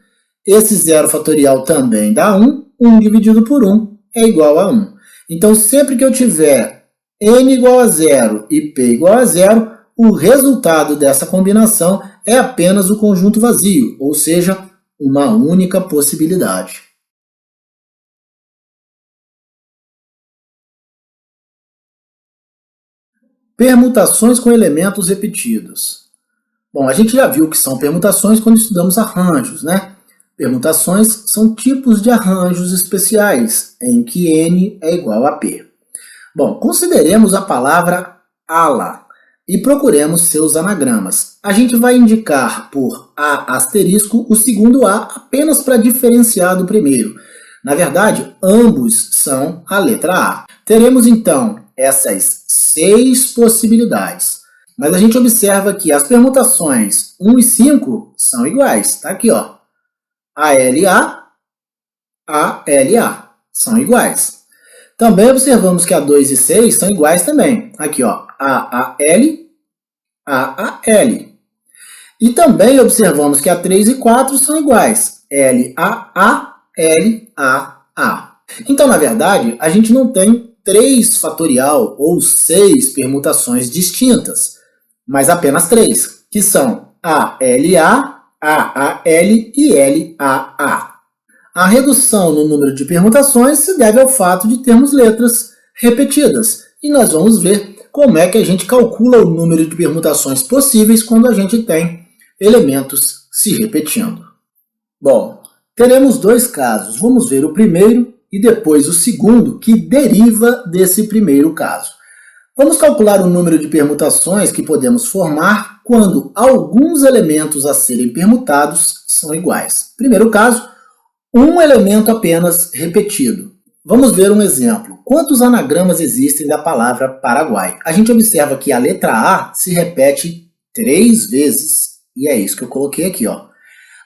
Esse 0 fatorial também dá 1. 1 dividido por 1 é igual a 1. Então, sempre que eu tiver n igual a 0 e p igual a 0, o resultado dessa combinação é apenas o conjunto vazio, ou seja, uma única possibilidade. Permutações com elementos repetidos. Bom, a gente já viu o que são permutações quando estudamos arranjos, né? Permutações são tipos de arranjos especiais, em que n é igual a p. Bom, consideremos a palavra ala e procuremos seus anagramas. A gente vai indicar por A asterisco o segundo A apenas para diferenciar do primeiro. Na verdade, ambos são a letra A. Teremos então essas 6 possibilidades. Mas a gente observa que as permutações 1 e 5 são iguais. Está aqui, ó. ALA, ALA são iguais. Também observamos que a 2 e 6 são iguais também. Aqui, ó, AAL, AAL. E também observamos que a 3 e 4 são iguais. LAA, LAA. Então, na verdade, a gente não tem 3 fatorial ou 6 permutações distintas, mas apenas 3, que são ALA, AAL e LAA. A redução no número de permutações se deve ao fato de termos letras repetidas. E nós vamos ver como é que a gente calcula o número de permutações possíveis quando a gente tem elementos se repetindo. Bom, teremos 2 casos. Vamos ver o primeiro e depois o segundo, que deriva desse primeiro caso. Vamos calcular o número de permutações que podemos formar quando alguns elementos a serem permutados são iguais. Primeiro caso, um elemento apenas repetido. Vamos ver um exemplo. Quantos anagramas existem da palavra Paraguai? A gente observa que a letra A se repete 3 vezes, e é isso que eu coloquei aqui, ó.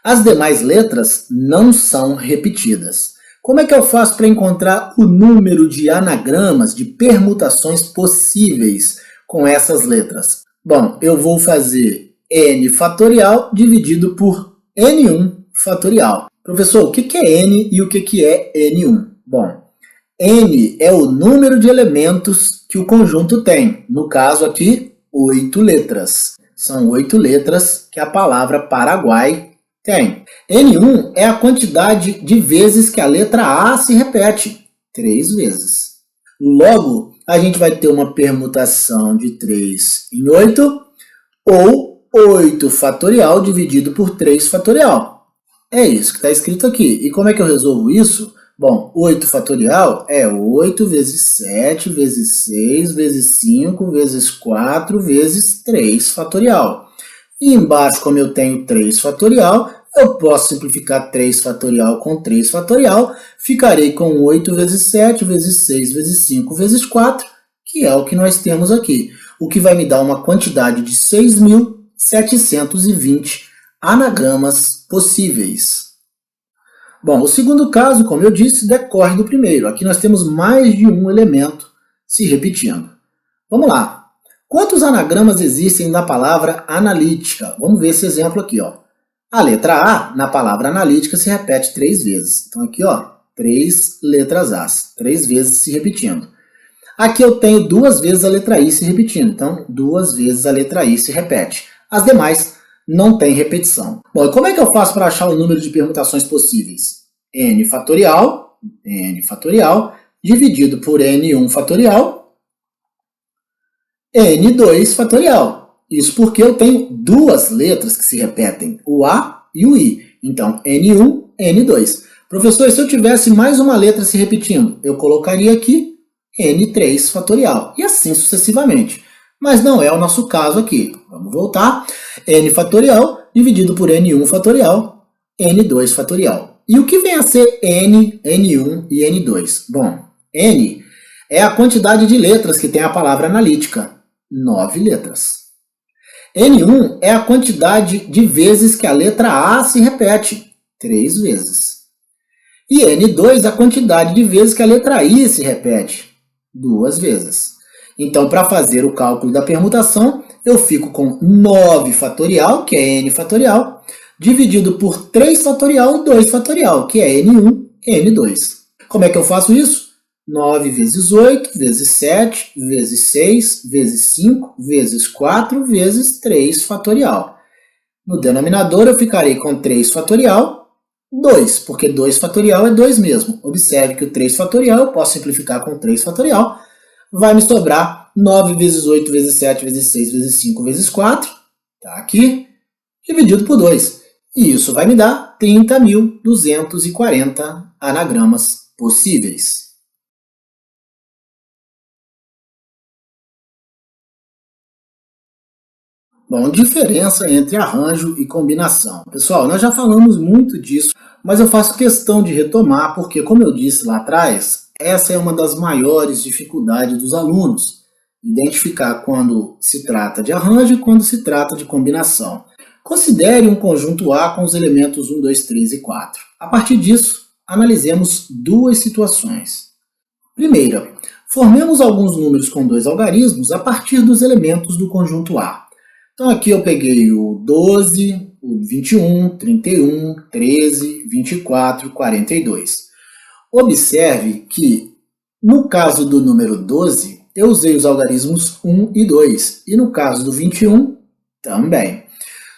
As demais letras não são repetidas. Como é que eu faço para encontrar o número de anagramas, de permutações possíveis com essas letras? Bom, eu vou fazer n fatorial dividido por n1 fatorial. Professor, o que é n e o que é n1? Bom, n é o número de elementos que o conjunto tem. No caso aqui, 8 letras. São 8 letras que a palavra Paraguai tem. N1 é a quantidade de vezes que a letra A se repete. 3 vezes. Logo, a gente vai ter uma permutação de 3 em 8 ou 8 fatorial dividido por 3 fatorial. É isso que está escrito aqui. E como é que eu resolvo isso? Bom, 8 fatorial é 8 vezes 7 vezes 6 vezes 5 vezes 4 vezes 3 fatorial. E embaixo, como eu tenho 3 fatorial, eu posso simplificar 3 fatorial com 3 fatorial. Ficarei com 8 vezes 7 vezes 6 vezes 5 vezes 4, que é o que nós temos aqui. O que vai me dar uma quantidade de 6.720 anagramas possíveis. Bom, o segundo caso, como eu disse, decorre do primeiro. Aqui nós temos mais de um elemento se repetindo. Vamos lá. Quantos anagramas existem na palavra analítica? Vamos ver esse exemplo aqui, ó. A letra A, na palavra analítica, se repete 3 vezes. Então aqui, ó, 3 letras A, 3 vezes se repetindo. Aqui eu tenho 2 vezes a letra I se repetindo. Então, 2 vezes a letra I se repete. As demais não tem repetição. Bom, e como é que eu faço para achar o número de permutações possíveis? N fatorial, dividido por N1 fatorial, N2 fatorial. Isso porque eu tenho 2 letras que se repetem, o A e o I. Então, N1, N2. Professor, se eu tivesse mais uma letra se repetindo, eu colocaria aqui N3 fatorial. E assim sucessivamente. Mas não é o nosso caso aqui. Vamos voltar. N fatorial dividido por N1 fatorial, N2 fatorial. E o que vem a ser N, N1 e N2? Bom, N é a quantidade de letras que tem a palavra analítica. 9 letras. N1 é a quantidade de vezes que a letra A se repete, 3 vezes. E N2 é a quantidade de vezes que a letra I se repete, 2 vezes. Então, para fazer o cálculo da permutação, eu fico com 9 fatorial, que é N fatorial, dividido por 3 fatorial, 2 fatorial, que é N1, N2. Como é que eu faço isso? 9 vezes 8, vezes 7, vezes 6, vezes 5, vezes 4, vezes 3 fatorial. No denominador eu ficarei com 3 fatorial, 2, porque 2 fatorial é 2 mesmo. Observe que o 3 fatorial eu posso simplificar com 3 fatorial. Vai me sobrar 9 vezes 8, vezes 7, vezes 6, vezes 5, vezes 4. Está aqui, dividido por 2. E isso vai me dar 30.240 anagramas possíveis. Bom, diferença entre arranjo e combinação. Pessoal, nós já falamos muito disso, mas eu faço questão de retomar porque, como eu disse lá atrás, essa é uma das maiores dificuldades dos alunos, identificar quando se trata de arranjo e quando se trata de combinação. Considere um conjunto A com os elementos 1, 2, 3 e 4. A partir disso, analisemos duas situações. Primeira, formemos alguns números com dois algarismos a partir dos elementos do conjunto A. Então aqui eu peguei o 12, o 21, 31, 13, 24, 42. Observe que no caso do número 12, eu usei os algarismos 1 e 2, e no caso do 21, também.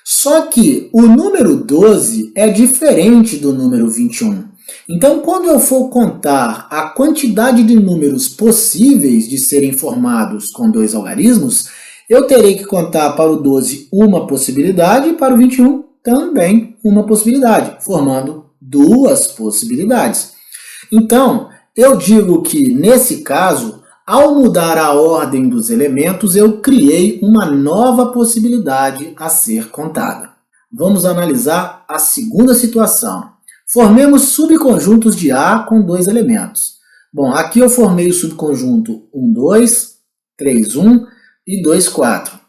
Só que o número 12 é diferente do número 21. Então, quando eu for contar a quantidade de números possíveis de serem formados com dois algarismos, eu terei que contar para o 12 uma possibilidade e para o 21 também uma possibilidade, formando duas possibilidades. Então, eu digo que, nesse caso, ao mudar a ordem dos elementos, eu criei uma nova possibilidade a ser contada. Vamos analisar a segunda situação. Formemos subconjuntos de A com dois elementos. Bom, aqui eu formei o subconjunto 1, 2, 3, 1 e 2, 4.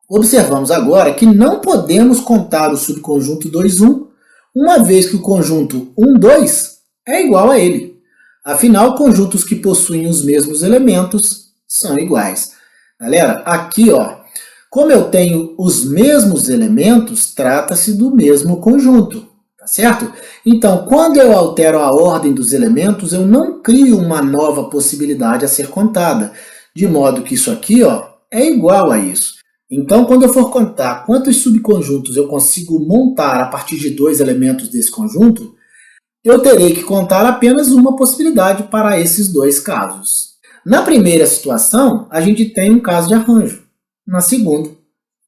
Observamos agora que não podemos contar o subconjunto 2, 1, uma vez que o conjunto 1, 2 é igual a ele. Afinal, conjuntos que possuem os mesmos elementos são iguais. Galera, aqui, ó, como eu tenho os mesmos elementos, trata-se do mesmo conjunto, tá certo? Então, quando eu altero a ordem dos elementos, eu não crio uma nova possibilidade a ser contada, de modo que isso aqui, ó, é igual a isso. Então, quando eu for contar quantos subconjuntos eu consigo montar a partir de dois elementos desse conjunto, eu terei que contar apenas uma possibilidade para esses dois casos. Na primeira situação, a gente tem um caso de arranjo. Na segunda,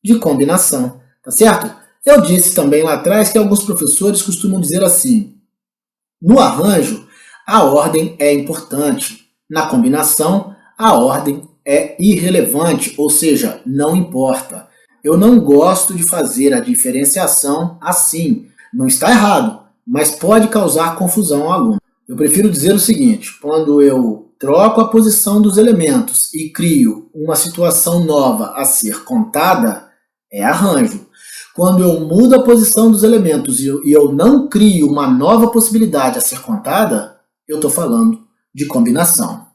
de combinação. Tá certo? Eu disse também lá atrás que alguns professores costumam dizer assim: no arranjo, a ordem é importante. Na combinação, a ordem é irrelevante, ou seja, não importa. Eu não gosto de fazer a diferenciação assim. Não está errado, mas pode causar confusão ao aluno. Eu prefiro dizer o seguinte: quando eu troco a posição dos elementos e crio uma situação nova a ser contada, é arranjo. Quando eu mudo a posição dos elementos e eu não crio uma nova possibilidade a ser contada, eu estou falando de combinação.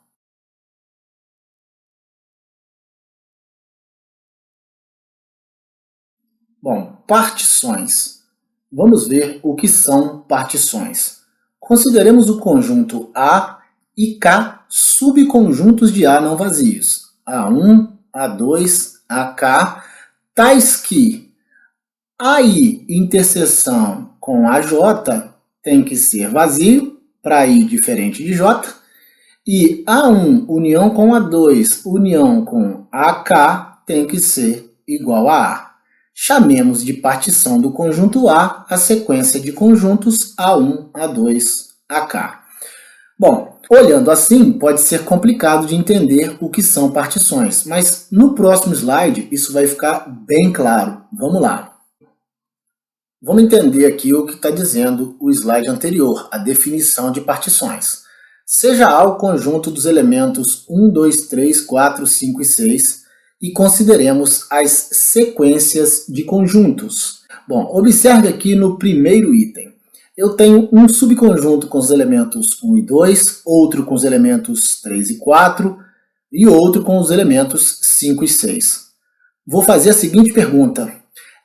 Bom, partições. vamos ver o que são partições. Consideremos o conjunto A e K subconjuntos de A não vazios, A1, A2, AK, tais que AI interseção com AJ tem que ser vazio, para I diferente de J, e A1 união com A2 união com AK tem que ser igual a A. Chamemos de partição do conjunto A a sequência de conjuntos A1, A2, AK. Bom, olhando assim, pode ser complicado de entender o que são partições, mas no próximo slide isso vai ficar bem claro. Vamos lá. Vamos entender aqui o que está dizendo o slide anterior, a definição de partições. Seja A o conjunto dos elementos 1, 2, 3, 4, 5 e 6 e consideremos as sequências de conjuntos. Bom, observe aqui no primeiro item. Eu tenho um subconjunto com os elementos 1 e 2, outro com os elementos 3 e 4 e outro com os elementos 5 e 6. Vou fazer a seguinte pergunta.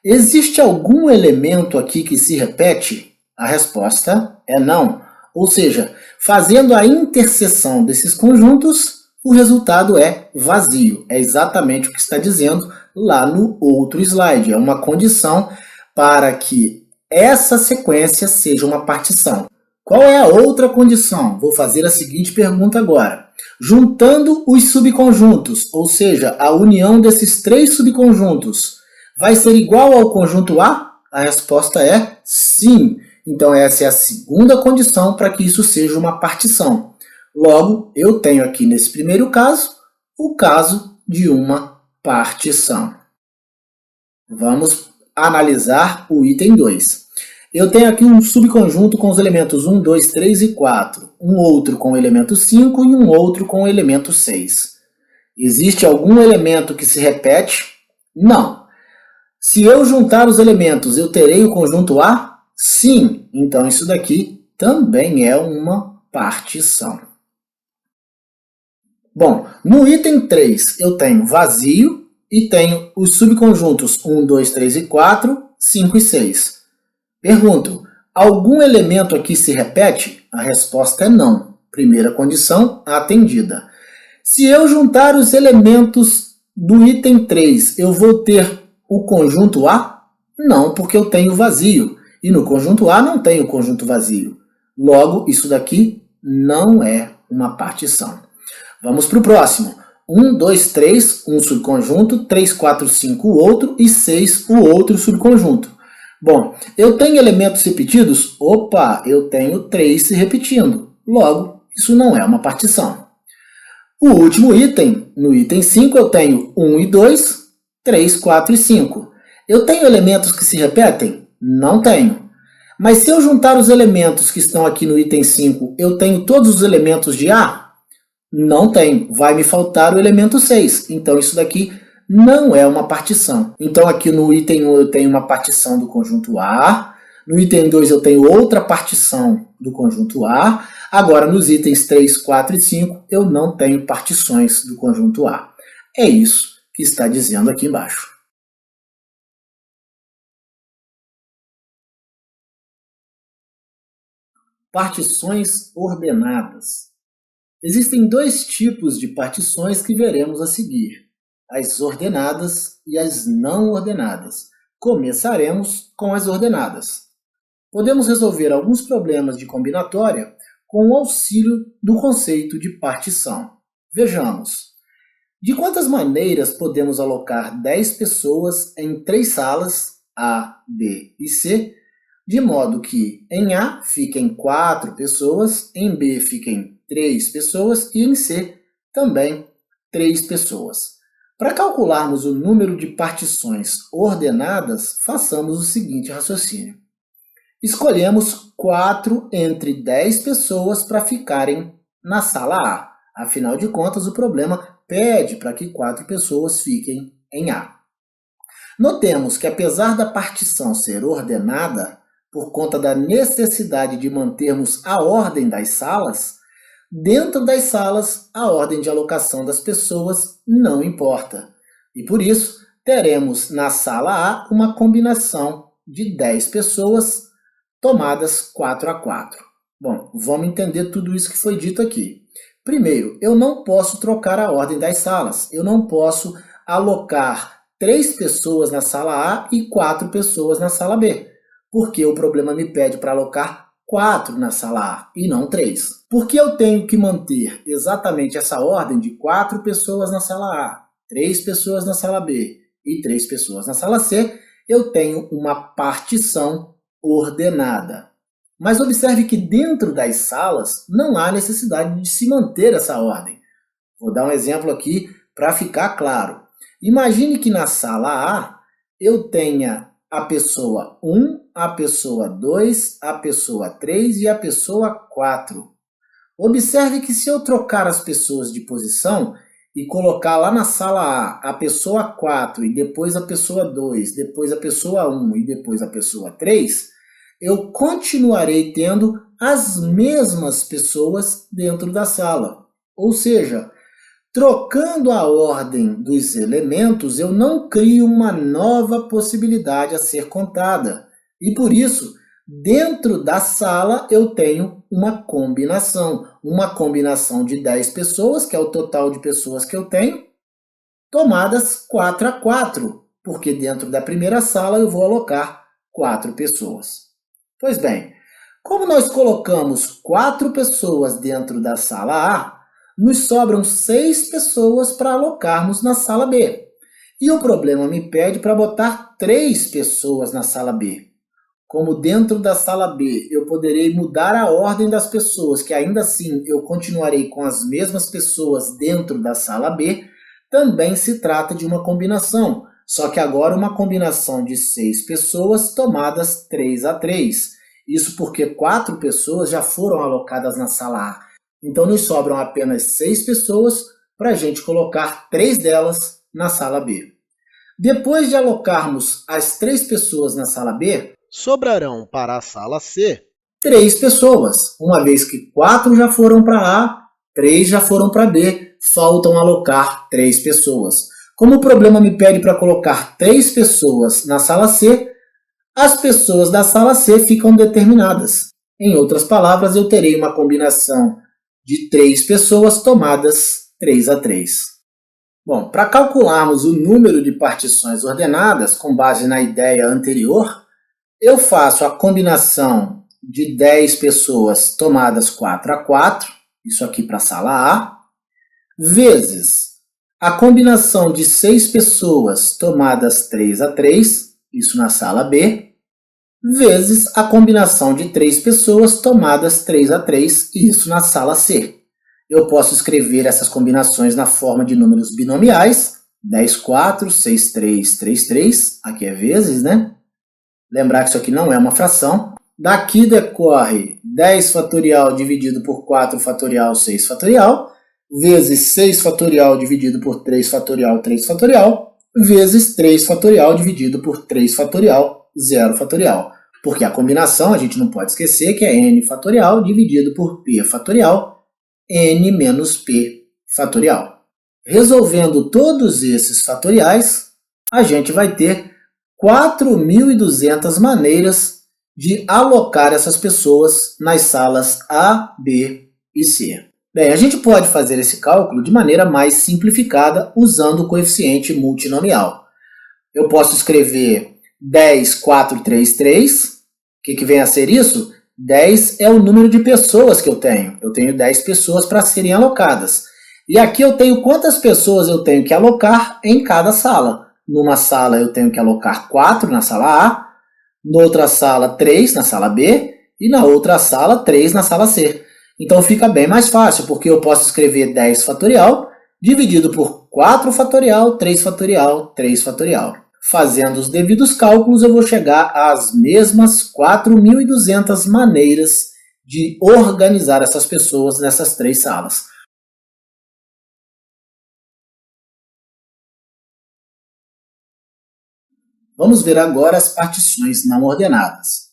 Existe algum elemento aqui que se repete? A resposta é não. Ou seja, fazendo a interseção desses conjuntos, o resultado é vazio. É exatamente o que está dizendo lá no outro slide. É uma condição para que essa sequência seja uma partição. Qual é a outra condição? Vou fazer a seguinte pergunta agora. Juntando os subconjuntos, ou seja, a união desses três subconjuntos, vai ser igual ao conjunto A? A resposta é sim. Então essa é a segunda condição para que isso seja uma partição. Logo, eu tenho aqui nesse primeiro caso, o caso de uma partição. Vamos analisar o item 2. Eu tenho aqui um subconjunto com os elementos 1, 2, 3 e 4, um outro com o elemento 5 e um outro com o elemento 6. Existe algum elemento que se repete? Não. Se eu juntar os elementos, eu terei o conjunto A? Sim. Então, isso daqui também é uma partição. Bom, no item 3, eu tenho vazio e tenho os subconjuntos 1, 2, 3 e 4, 5 e 6. Pergunto, algum elemento aqui se repete? A resposta é não. Primeira condição atendida. Se eu juntar os elementos do item 3, eu vou ter o conjunto A? Não, porque eu tenho vazio. E no conjunto A não tenho conjunto vazio. Logo, isso daqui não é uma partição. Vamos para o próximo. 1, 2, 3, um subconjunto, 3, 4, 5, o outro, e 6, o outro subconjunto. Bom, eu tenho elementos repetidos? Opa, eu tenho 3 se repetindo. Logo, isso não é uma partição. O último item, no item 5, eu tenho 1 e 2, 3, 4 e 5. Eu tenho elementos que se repetem? Não tenho. Mas se eu juntar os elementos que estão aqui no item 5, eu tenho todos os elementos de A? Não tenho. Vai me faltar o elemento 6. Então, isso daqui não é uma partição. Então, aqui no item 1 eu tenho uma partição do conjunto A. No item 2 eu tenho outra partição do conjunto A. Agora, nos itens 3, 4 e 5, eu não tenho partições do conjunto A. É isso que está dizendo aqui embaixo. Partições ordenadas. Existem dois tipos de partições que veremos a seguir: as ordenadas e as não ordenadas. Começaremos com as ordenadas. Podemos resolver alguns problemas de combinatória com o auxílio do conceito de partição. Vejamos. De quantas maneiras podemos alocar 10 pessoas em 3 salas, A, B e C, de modo que em A fiquem 4 pessoas, em B fiquem 3 pessoas e em C também 3 pessoas. Para calcularmos o número de partições ordenadas, façamos o seguinte raciocínio. Escolhemos 4 entre 10 pessoas para ficarem na sala A. Afinal de contas, o problema pede para que 4 pessoas fiquem em A. Notemos que, apesar da partição ser ordenada, por conta da necessidade de mantermos a ordem das salas, dentro das salas, a ordem de alocação das pessoas não importa. E por isso, teremos na sala A uma combinação de 10 pessoas tomadas 4 a 4. Bom, vamos entender tudo isso que foi dito aqui. Primeiro, eu não posso trocar a ordem das salas. Eu não posso alocar 3 pessoas na sala A e 4 pessoas na sala B, porque o problema me pede para alocar 4 na sala A e não 3. Por que eu tenho que manter exatamente essa ordem de 4 pessoas na sala A, 3 pessoas na sala B e 3 pessoas na sala C? Eu tenho uma partição ordenada. Mas observe que dentro das salas não há necessidade de se manter essa ordem. Vou dar um exemplo aqui para ficar claro. Imagine que na sala A eu tenha a pessoa 1, a pessoa 2, a pessoa 3 e a pessoa 4. Observe que se eu trocar as pessoas de posição e colocar lá na sala A pessoa 4 e depois a pessoa 2, depois a pessoa 1 e depois a pessoa 3, eu continuarei tendo as mesmas pessoas dentro da sala. Ou seja, trocando a ordem dos elementos, eu não crio uma nova possibilidade a ser contada. E por isso, dentro da sala, eu tenho uma combinação de 10 pessoas, que é o total de pessoas que eu tenho, tomadas 4 a 4, porque dentro da primeira sala eu vou alocar 4 pessoas. Pois bem, como nós colocamos 4 pessoas dentro da sala A, nos sobram 6 pessoas para alocarmos na sala B. E o problema me pede para botar 3 pessoas na sala B. Como dentro da sala B eu poderei mudar a ordem das pessoas, que ainda assim eu continuarei com as mesmas pessoas dentro da sala B, também se trata de uma combinação, só que agora uma combinação de 6 pessoas tomadas 3 a 3. Isso porque 4 pessoas já foram alocadas na sala A. Então nos sobram apenas 6 pessoas para a gente colocar 3 delas na sala B. Depois de alocarmos as 3 pessoas na sala B, sobrarão para a sala C 3 pessoas, uma vez que 4 já foram para A, 3 já foram para B, faltam alocar 3 pessoas. Como o problema me pede para colocar 3 pessoas na sala C, as pessoas da sala C ficam determinadas. Em outras palavras, eu terei uma combinação de 3 pessoas tomadas 3 a 3. Bom, para calcularmos o número de partições ordenadas, com base na ideia anterior, eu faço a combinação de 10 pessoas tomadas 4 a 4, isso aqui para a sala A, vezes a combinação de 6 pessoas tomadas 3 a 3, isso na sala B, vezes a combinação de 3 pessoas tomadas 3 a 3, isso na sala C. Eu posso escrever essas combinações na forma de números binomiais, 10, 4, 6, 3, 3, 3, aqui é vezes, né? Lembrar que isso aqui não é uma fração. Daqui decorre 10 fatorial dividido por 4 fatorial, 6 fatorial, vezes 6 fatorial dividido por 3 fatorial, 3 fatorial, vezes 3 fatorial dividido por 3 fatorial, 0 fatorial. Porque a combinação, a gente não pode esquecer que é n fatorial dividido por p fatorial, n menos p fatorial. Resolvendo todos esses fatoriais, a gente vai ter 4.200 maneiras de alocar essas pessoas nas salas A, B e C. Bem, a gente pode fazer esse cálculo de maneira mais simplificada usando o coeficiente multinomial. Eu posso escrever 10, 4, 3, 3. O que vem a ser isso? 10 é o número de pessoas que eu tenho. Eu tenho 10 pessoas para serem alocadas. E aqui eu tenho quantas pessoas eu tenho que alocar em cada sala. Numa sala eu tenho que alocar 4 na sala A, noutra sala 3 na sala B e na outra sala 3 na sala C. Então fica bem mais fácil, porque eu posso escrever 10 fatorial dividido por 4 fatorial, 3 fatorial, 3 fatorial. Fazendo os devidos cálculos, eu vou chegar às mesmas 4.200 maneiras de organizar essas pessoas nessas 3 salas. Vamos ver agora as partições não ordenadas.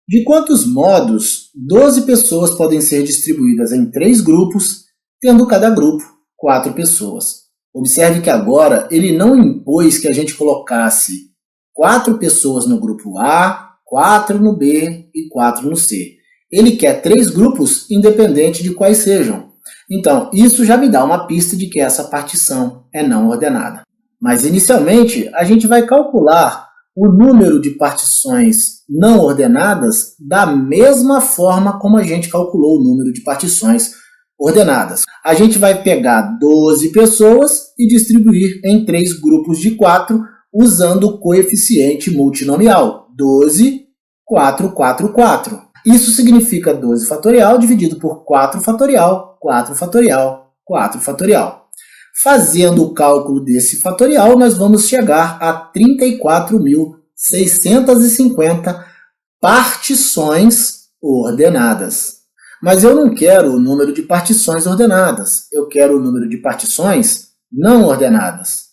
De quantos modos 12 pessoas podem ser distribuídas em 3 grupos, tendo cada grupo 4 pessoas? Observe que agora ele não impôs que a gente colocasse 4 pessoas no grupo A, 4 no B e 4 no C. Ele quer 3 grupos independente de quais sejam. Então, isso já me dá uma pista de que essa partição é não ordenada. Mas, inicialmente, a gente vai calcular o número de partições não ordenadas da mesma forma como a gente calculou o número de partições ordenadas. A gente vai pegar 12 pessoas e distribuir em 3 grupos de 4 usando o coeficiente multinomial. 12, 4, 4, 4. Isso significa 12 fatorial dividido por 4 fatorial, 4 fatorial, 4 fatorial. Fazendo o cálculo desse fatorial, nós vamos chegar a 34.650 partições ordenadas. Mas eu não quero o número de partições ordenadas, eu quero o número de partições não ordenadas.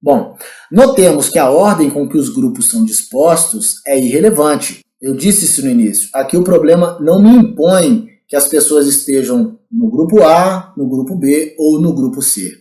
Bom, notemos que a ordem com que os grupos são dispostos é irrelevante. Eu disse isso no início. Aqui o problema não me impõe que as pessoas estejam no grupo A, no grupo B ou no grupo C.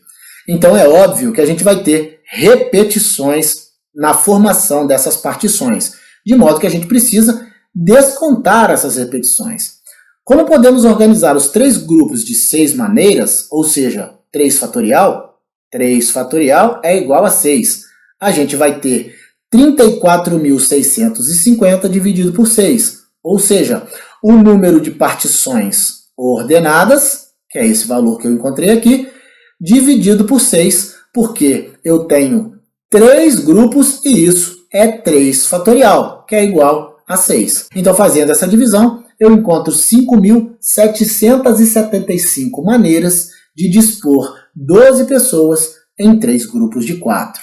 Então é óbvio que a gente vai ter repetições na formação dessas partições, de modo que a gente precisa descontar essas repetições. Como podemos organizar os 3 grupos de 6 maneiras, ou seja, 3 fatorial? 3 fatorial é igual a 6. A gente vai ter 34.650 dividido por 6, ou seja, o número de partições ordenadas, que é esse valor que eu encontrei aqui, dividido por 6, porque eu tenho 3 grupos e isso é 3 fatorial, que é igual a 6. Então, fazendo essa divisão, eu encontro 5.775 maneiras de dispor 12 pessoas em 3 grupos de 4.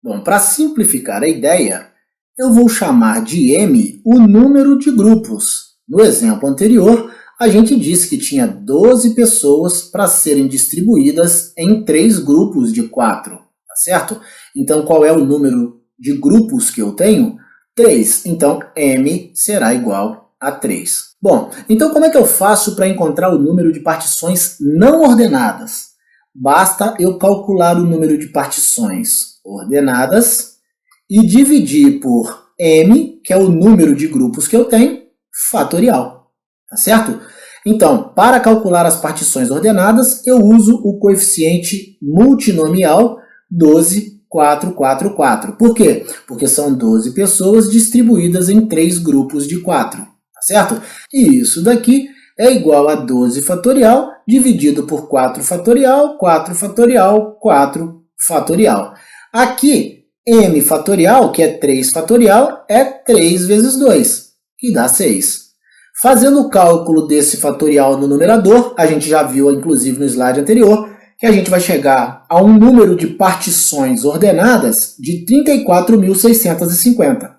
Bom, para simplificar a ideia, eu vou chamar de M o número de grupos. No exemplo anterior, a gente disse que tinha 12 pessoas para serem distribuídas em 3 grupos de 4, tá certo? Então, qual é o número de grupos que eu tenho? 3. Então, M será igual a 3. Bom, então como é que eu faço para encontrar o número de partições não ordenadas? Basta eu calcular o número de partições ordenadas e dividir por M, que é o número de grupos que eu tenho, fatorial. Tá certo? Então, para calcular as partições ordenadas, eu uso o coeficiente multinomial 12, 4, 4, 4. Por quê? Porque são 12 pessoas distribuídas em 3 grupos de 4. Tá certo? E isso daqui é igual a 12 fatorial dividido por 4 fatorial, 4 fatorial, 4 fatorial. Aqui, m fatorial, que é 3 fatorial, é 3 vezes 2, que dá 6. Fazendo o cálculo desse fatorial no numerador, a gente já viu, inclusive, no slide anterior, que a gente vai chegar a um número de partições ordenadas de 34.650.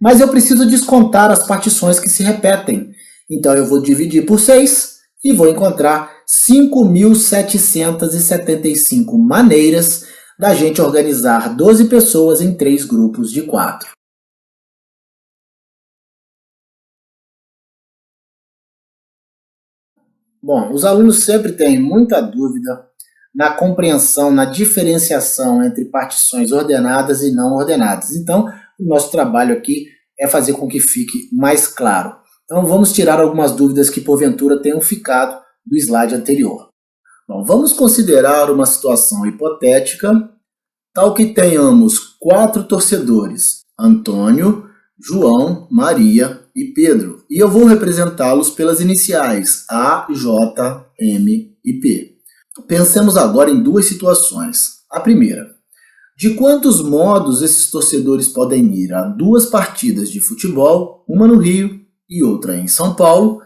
Mas eu preciso descontar as partições que se repetem. Então, eu vou dividir por 6 e vou encontrar 5.775 maneiras da gente organizar 12 pessoas em 3 grupos de 4. Bom, os alunos sempre têm muita dúvida na compreensão, na diferenciação entre partições ordenadas e não ordenadas. Então, o nosso trabalho aqui é fazer com que fique mais claro. Então, vamos tirar algumas dúvidas que porventura tenham ficado do slide anterior. Bom, vamos considerar uma situação hipotética, tal que tenhamos 4 torcedores, Antônio, João, Maria e Pedro. E eu vou representá-los pelas iniciais A, J, M e P. Pensemos agora em 2 situações. A primeira, de quantos modos esses torcedores podem ir a 2 partidas de futebol, uma no Rio e outra em São Paulo,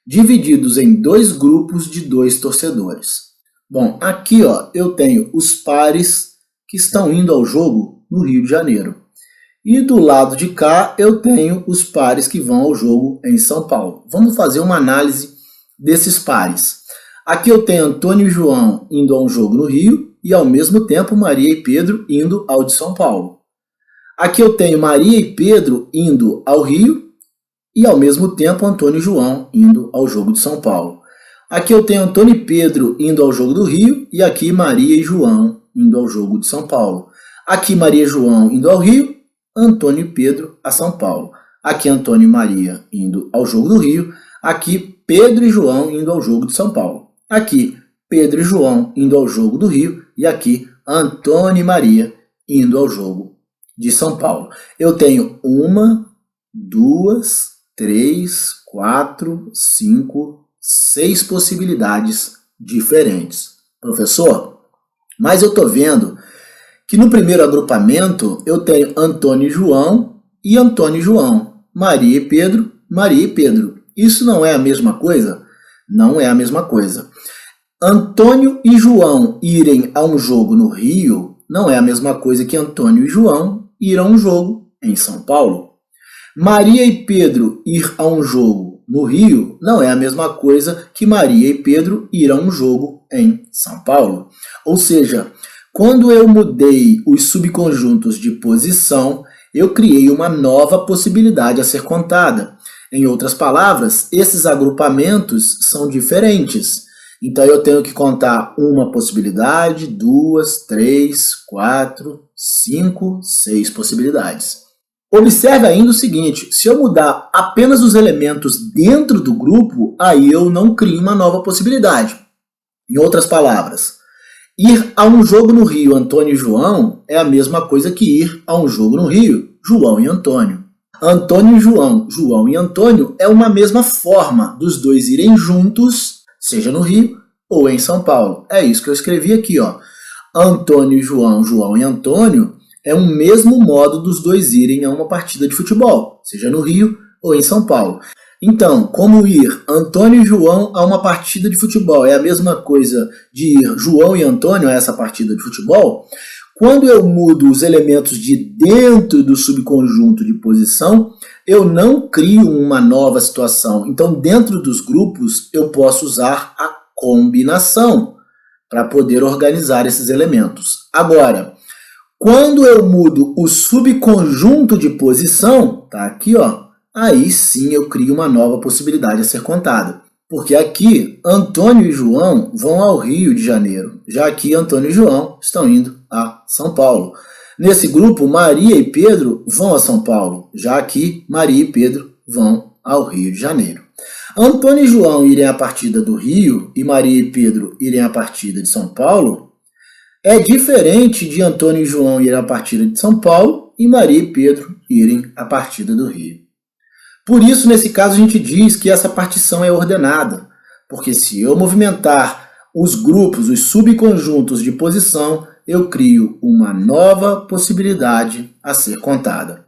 divididos em 2 grupos de 2 torcedores? Bom, aqui eu tenho os pares que estão indo ao jogo no Rio de Janeiro. E do lado de cá eu tenho os pares que vão ao jogo em São Paulo. Vamos fazer uma análise desses pares. Aqui eu tenho Antônio e João indo a um jogo no Rio e ao mesmo tempo Maria e Pedro indo ao de São Paulo. Aqui eu tenho Maria e Pedro indo ao Rio e ao mesmo tempo Antônio e João indo ao jogo de São Paulo. Aqui eu tenho Antônio e Pedro indo ao jogo do Rio e aqui Maria e João indo ao jogo de São Paulo. Aqui Maria e João indo ao Rio, Antônio e Pedro a São Paulo. Aqui Antônio e Maria indo ao jogo do Rio. Aqui Pedro e João indo ao jogo de São Paulo. Aqui Pedro e João indo ao jogo do Rio. E aqui Antônio e Maria indo ao jogo de São Paulo. Eu tenho 1, 2, 3, 4, 5, 6 possibilidades diferentes. Professor, mas eu estou vendo que no primeiro agrupamento eu tenho Antônio e João e Antônio e João, Maria e Pedro, Maria e Pedro. Isso não é a mesma coisa? Não é a mesma coisa. Antônio e João irem a um jogo no Rio não é a mesma coisa que Antônio e João ir a um jogo em São Paulo. Maria e Pedro ir a um jogo no Rio não é a mesma coisa que Maria e Pedro ir a um jogo em São Paulo. Ou seja, quando eu mudei os subconjuntos de posição, eu criei uma nova possibilidade a ser contada. Em outras palavras, esses agrupamentos são diferentes. Então eu tenho que contar uma possibilidade, 2, 3, 4, 5, 6 possibilidades. Observe ainda o seguinte, se eu mudar apenas os elementos dentro do grupo, aí eu não crio uma nova possibilidade. Em outras palavras, ir a um jogo no Rio, Antônio e João, é a mesma coisa que ir a um jogo no Rio, João e Antônio. Antônio e João, João e Antônio é uma mesma forma dos dois irem juntos, seja no Rio ou em São Paulo. É isso que eu escrevi aqui, ó. Antônio e João, João e Antônio é um mesmo modo dos dois irem a uma partida de futebol, seja no Rio ou em São Paulo. Então, como ir Antônio e João a uma partida de futebol é a mesma coisa de ir João e Antônio a essa partida de futebol, quando eu mudo os elementos de dentro do subconjunto de posição, eu não crio uma nova situação. Então, dentro dos grupos, eu posso usar a combinação para poder organizar esses elementos. Agora, quando eu mudo o subconjunto de posição, tá aqui, ó, aí sim eu crio uma nova possibilidade a ser contada. Porque aqui, Antônio e João vão ao Rio de Janeiro. Já aqui, Antônio e João estão indo a São Paulo. Nesse grupo, Maria e Pedro vão a São Paulo. Já aqui, Maria e Pedro vão ao Rio de Janeiro. Antônio e João irem à partida do Rio e Maria e Pedro irem à partida de São Paulo é diferente de Antônio e João irem à partida de São Paulo e Maria e Pedro irem à partida do Rio. Por isso, nesse caso, a gente diz que essa partição é ordenada, porque se eu movimentar os grupos, os subconjuntos de posição, eu crio uma nova possibilidade a ser contada.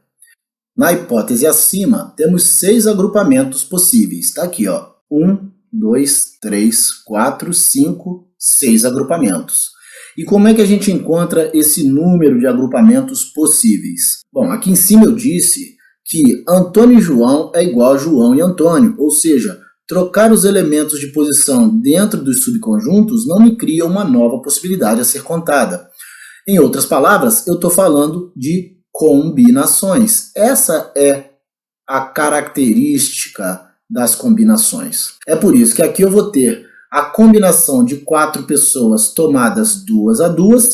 Na hipótese acima, temos 6 agrupamentos possíveis. Está aqui, ó. 1, 2, 3, 4, 5, 6 agrupamentos. E como é que a gente encontra esse número de agrupamentos possíveis? Bom, aqui em cima eu disse que Antônio e João é igual a João e Antônio, ou seja, trocar os elementos de posição dentro dos subconjuntos não me cria uma nova possibilidade a ser contada. Em outras palavras, eu estou falando de combinações. Essa é a característica das combinações. É por isso que aqui eu vou ter a combinação de 4 pessoas tomadas 2 a 2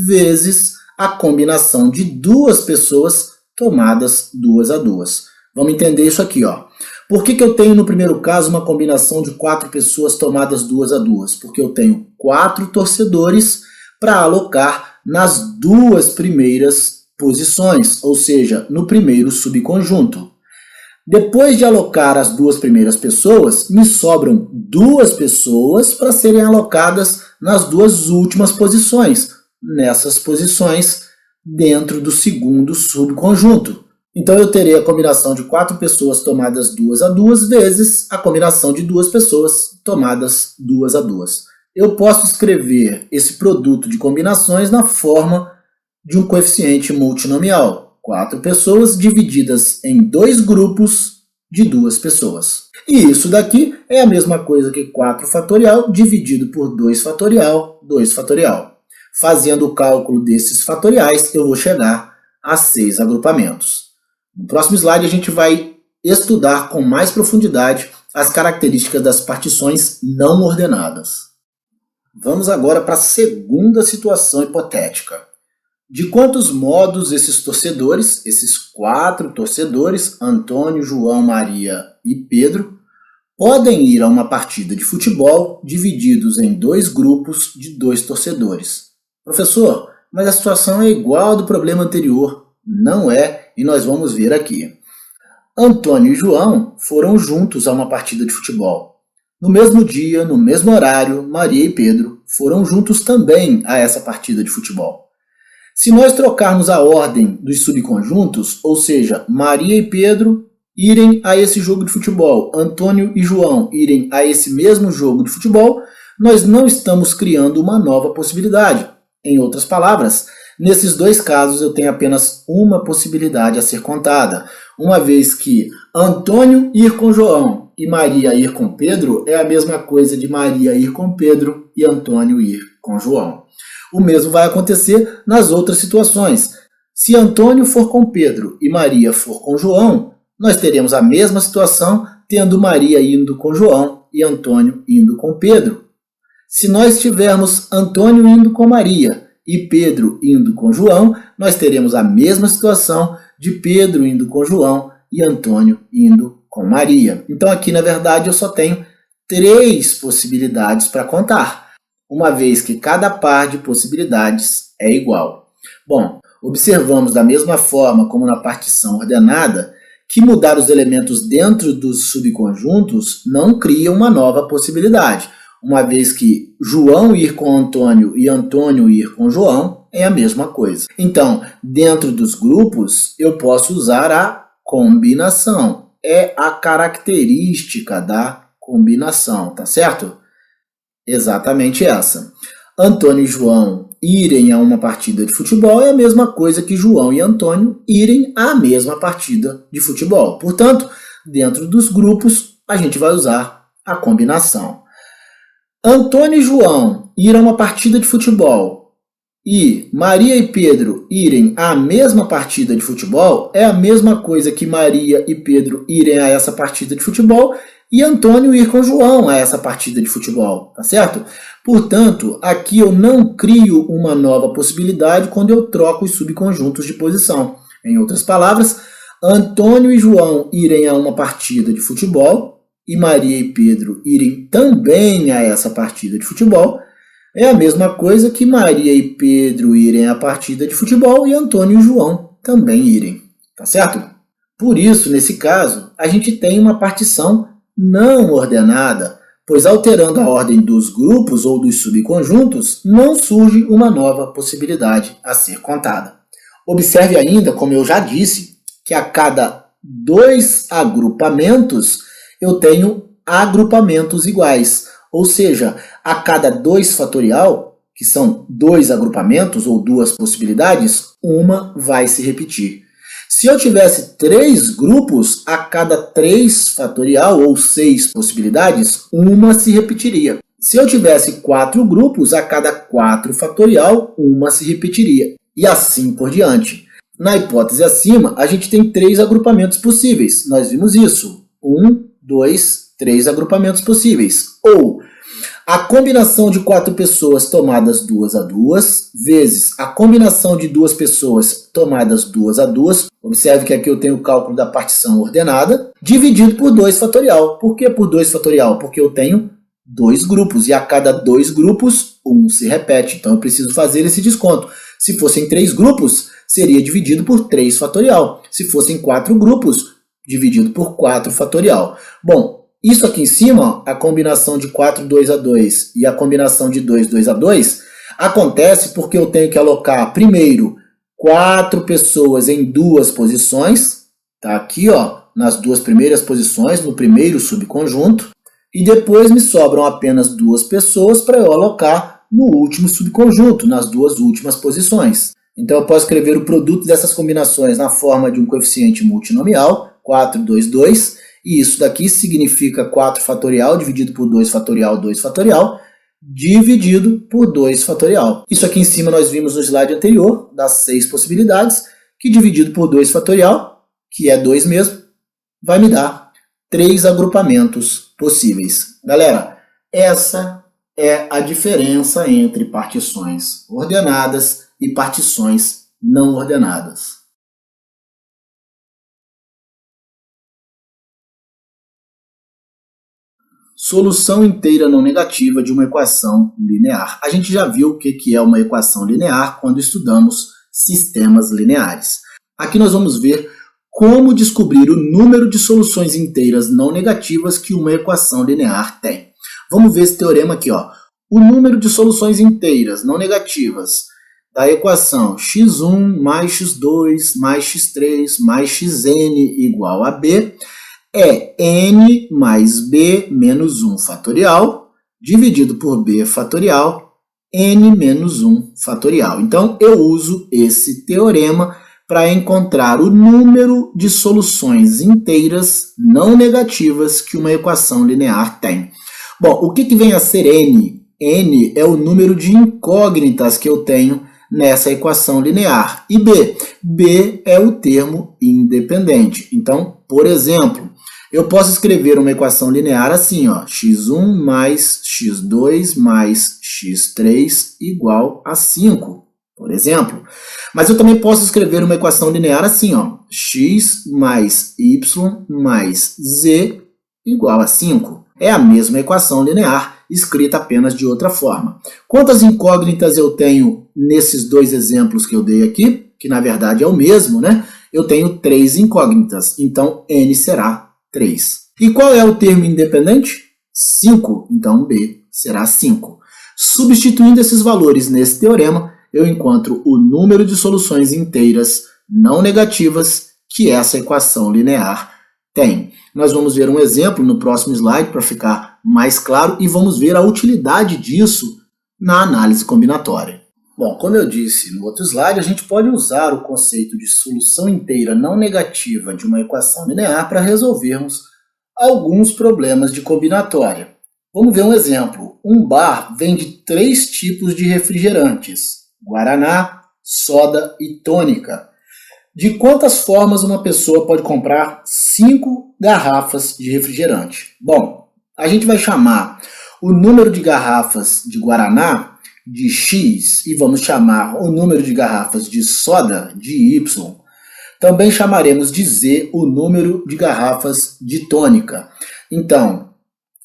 vezes a combinação de 2 pessoas tomadas 2 a 2. Vamos entender isso aqui, ó. Por que eu tenho no primeiro caso uma combinação de 4 pessoas tomadas 2 a 2? Porque eu tenho 4 torcedores para alocar nas 2 primeiras posições, ou seja, no primeiro subconjunto. Depois de alocar as 2 primeiras pessoas, me sobram 2 pessoas para serem alocadas nas 2 últimas posições, nessas posições dentro do segundo subconjunto. Então eu terei a combinação de 4 pessoas tomadas 2 a 2 vezes a combinação de 2 pessoas tomadas 2 a 2. Eu posso escrever esse produto de combinações na forma de um coeficiente multinomial. 4 pessoas divididas em 2 grupos de 2 pessoas. E isso daqui é a mesma coisa que 4 fatorial dividido por 2 fatorial, 2 fatorial. Fazendo o cálculo desses fatoriais, eu vou chegar a 6 agrupamentos. No próximo slide, a gente vai estudar com mais profundidade as características das partições não ordenadas. Vamos agora para a segunda situação hipotética. De quantos modos esses torcedores, esses 4 torcedores, Antônio, João, Maria e Pedro, podem ir a uma partida de futebol divididos em 2 grupos de 2 torcedores? Professor, mas a situação é igual ao do problema anterior. Não é, e nós vamos ver aqui. Antônio e João foram juntos a uma partida de futebol. No mesmo dia, no mesmo horário, Maria e Pedro foram juntos também a essa partida de futebol. Se nós trocarmos a ordem dos subconjuntos, ou seja, Maria e Pedro irem a esse jogo de futebol, Antônio e João irem a esse mesmo jogo de futebol, nós não estamos criando uma nova possibilidade. Em outras palavras, nesses 2 casos eu tenho apenas uma possibilidade a ser contada, uma vez que Antônio ir com João e Maria ir com Pedro é a mesma coisa de Maria ir com Pedro e Antônio ir com João. O mesmo vai acontecer nas outras situações. Se Antônio for com Pedro e Maria for com João, nós teremos a mesma situação, tendo Maria indo com João e Antônio indo com Pedro. Se nós tivermos Antônio indo com Maria e Pedro indo com João, nós teremos a mesma situação de Pedro indo com João e Antônio indo com Maria. Então aqui, na verdade, eu só tenho 3 possibilidades para contar, uma vez que cada par de possibilidades é igual. Bom, observamos da mesma forma como na partição ordenada que mudar os elementos dentro dos subconjuntos não cria uma nova possibilidade, uma vez que João ir com Antônio e Antônio ir com João é a mesma coisa. Então, dentro dos grupos, eu posso usar a combinação. É a característica da combinação, tá certo? Exatamente essa. Antônio e João irem a uma partida de futebol é a mesma coisa que João e Antônio irem à mesma partida de futebol. Portanto, dentro dos grupos, a gente vai usar a combinação. Antônio e João irem a uma partida de futebol e Maria e Pedro irem à mesma partida de futebol é a mesma coisa que Maria e Pedro irem a essa partida de futebol e Antônio ir com João a essa partida de futebol, tá certo? Portanto, aqui eu não crio uma nova possibilidade quando eu troco os subconjuntos de posição. Em outras palavras, Antônio e João irem a uma partida de futebol e Maria e Pedro irem também a essa partida de futebol é a mesma coisa que Maria e Pedro irem à partida de futebol e Antônio e João também irem, tá certo? Por isso, nesse caso, a gente tem uma partição não ordenada, pois alterando a ordem dos grupos ou dos subconjuntos, não surge uma nova possibilidade a ser contada. Observe ainda, como eu já disse, que a cada 2 agrupamentos eu tenho agrupamentos iguais, ou seja, a cada 2 fatorial, que são 2 agrupamentos ou 2 possibilidades, uma vai se repetir. Se eu tivesse 3 grupos, a cada 3 fatorial ou 6 possibilidades, uma se repetiria. Se eu tivesse 4 grupos, a cada 4 fatorial, uma se repetiria. E assim por diante. Na hipótese acima, a gente tem 3 agrupamentos possíveis. Nós vimos isso. 1, 2, 3 agrupamentos possíveis. Ou a combinação de 4 pessoas tomadas 2 a 2, vezes a combinação de 2 pessoas tomadas 2 a 2, observe que aqui eu tenho o cálculo da partição ordenada, dividido por 2 fatorial. Por que por 2 fatorial? Porque eu tenho 2 grupos, e a cada 2 grupos, um se repete. Então eu preciso fazer esse desconto. Se fossem 3 grupos, seria dividido por 3 fatorial. Se fossem 4 grupos, dividido por 4 fatorial. Bom, isso aqui em cima, a combinação de 4, 2 a 2 e a combinação de 2, 2 a 2, acontece porque eu tenho que alocar primeiro 4 pessoas em 2 posições, tá aqui ó, nas 2 primeiras posições, no primeiro subconjunto, e depois me sobram apenas 2 pessoas para eu alocar no último subconjunto, nas 2 últimas posições. Então eu posso escrever o produto dessas combinações na forma de um coeficiente multinomial, 4, 2, 2, e isso daqui significa 4 fatorial dividido por 2 fatorial, 2 fatorial, dividido por 2 fatorial. Isso aqui em cima nós vimos no slide anterior, das 6 possibilidades, que dividido por 2 fatorial, que é 2 mesmo, vai me dar 3 agrupamentos possíveis. Galera, essa é a diferença entre partições ordenadas e partições não ordenadas. Solução inteira não negativa de uma equação linear. A gente já viu o que é uma equação linear quando estudamos sistemas lineares. Aqui nós vamos ver como descobrir o número de soluções inteiras não negativas que uma equação linear tem. Vamos ver esse teorema aqui, ó. O número de soluções inteiras não negativas da equação x1 mais x2 mais x3 mais xn igual a b é n mais b menos 1 fatorial dividido por b fatorial n menos 1 fatorial. Então, eu uso esse teorema para encontrar o número de soluções inteiras não negativas que uma equação linear tem. Bom, o que vem a ser n? N é o número de incógnitas que eu tenho nessa equação linear. E b? B é o termo independente. Então, por exemplo, eu posso escrever uma equação linear assim, ó, x1 mais x2 mais x3 igual a 5, por exemplo. Mas eu também posso escrever uma equação linear assim, ó, x mais y mais z igual a 5. É a mesma equação linear, escrita apenas de outra forma. Quantas incógnitas eu tenho nesses dois exemplos que eu dei aqui? Que na verdade é o mesmo, né? Eu tenho 3 incógnitas, então n será 3. E qual é o termo independente? 5, então b será 5. Substituindo esses valores nesse teorema, eu encontro o número de soluções inteiras não negativas que essa equação linear tem. Nós vamos ver um exemplo no próximo slide para ficar mais claro e vamos ver a utilidade disso na análise combinatória. Bom, como eu disse no outro slide, a gente pode usar o conceito de solução inteira não negativa de uma equação linear para resolvermos alguns problemas de combinatória. Vamos ver um exemplo. Um bar vende 3 tipos de refrigerantes: guaraná, soda e tônica. De quantas formas uma pessoa pode comprar 5 garrafas de refrigerante? Bom, a gente vai chamar o número de garrafas de guaraná de x e vamos chamar o número de garrafas de soda de y. Também chamaremos de z o número de garrafas de tônica. Então,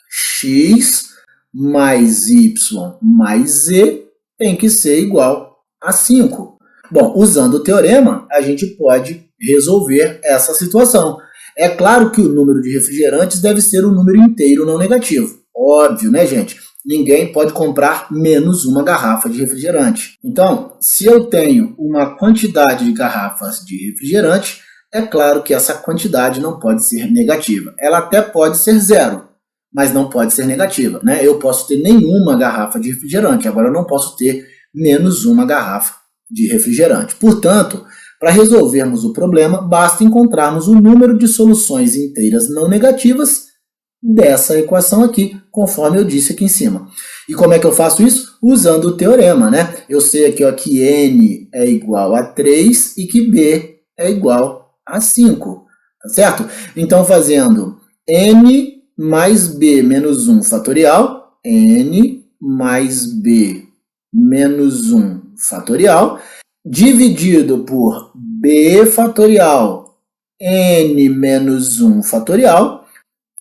x mais y mais z tem que ser igual a 5. Bom, usando o teorema, a gente pode resolver essa situação. É claro que o número de refrigerantes deve ser um número inteiro não negativo. Óbvio, né, gente? Ninguém pode comprar menos uma garrafa de refrigerante. Então, se eu tenho uma quantidade de garrafas de refrigerante, é claro que essa quantidade não pode ser negativa. Ela até pode ser 0, mas não pode ser negativa, né? Eu posso ter nenhuma garrafa de refrigerante, agora eu não posso ter menos uma garrafa de refrigerante. Portanto, para resolvermos o problema, basta encontrarmos o número de soluções inteiras não negativas dessa equação aqui, conforme eu disse aqui em cima. E como é que eu faço isso? Usando o teorema, né? Eu sei aqui, ó, que n é igual a 3 e que b é igual a 5, tá certo? Então, fazendo n mais b menos 1 fatorial, n mais b menos 1 fatorial, dividido por b fatorial n menos 1 fatorial,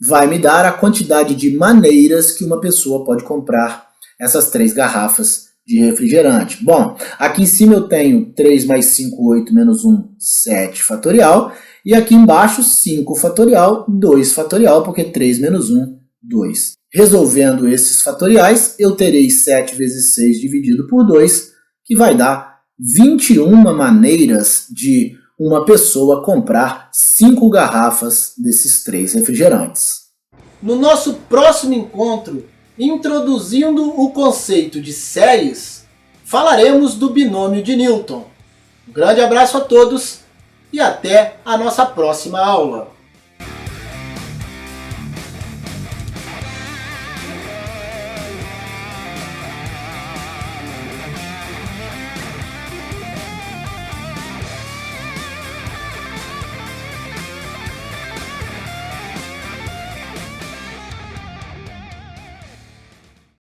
vai me dar a quantidade de maneiras que uma pessoa pode comprar essas 3 garrafas de refrigerante. Bom, aqui em cima eu tenho 3 mais 5, 8, menos 1, 7 fatorial. E aqui embaixo 5 fatorial, 2 fatorial, porque 3 menos 1, 2. Resolvendo esses fatoriais, eu terei 7 vezes 6 dividido por 2, que vai dar 21 maneiras de uma pessoa comprar 5 garrafas desses 3 refrigerantes. No nosso próximo encontro, introduzindo o conceito de séries, falaremos do binômio de Newton. Um grande abraço a todos e até a nossa próxima aula.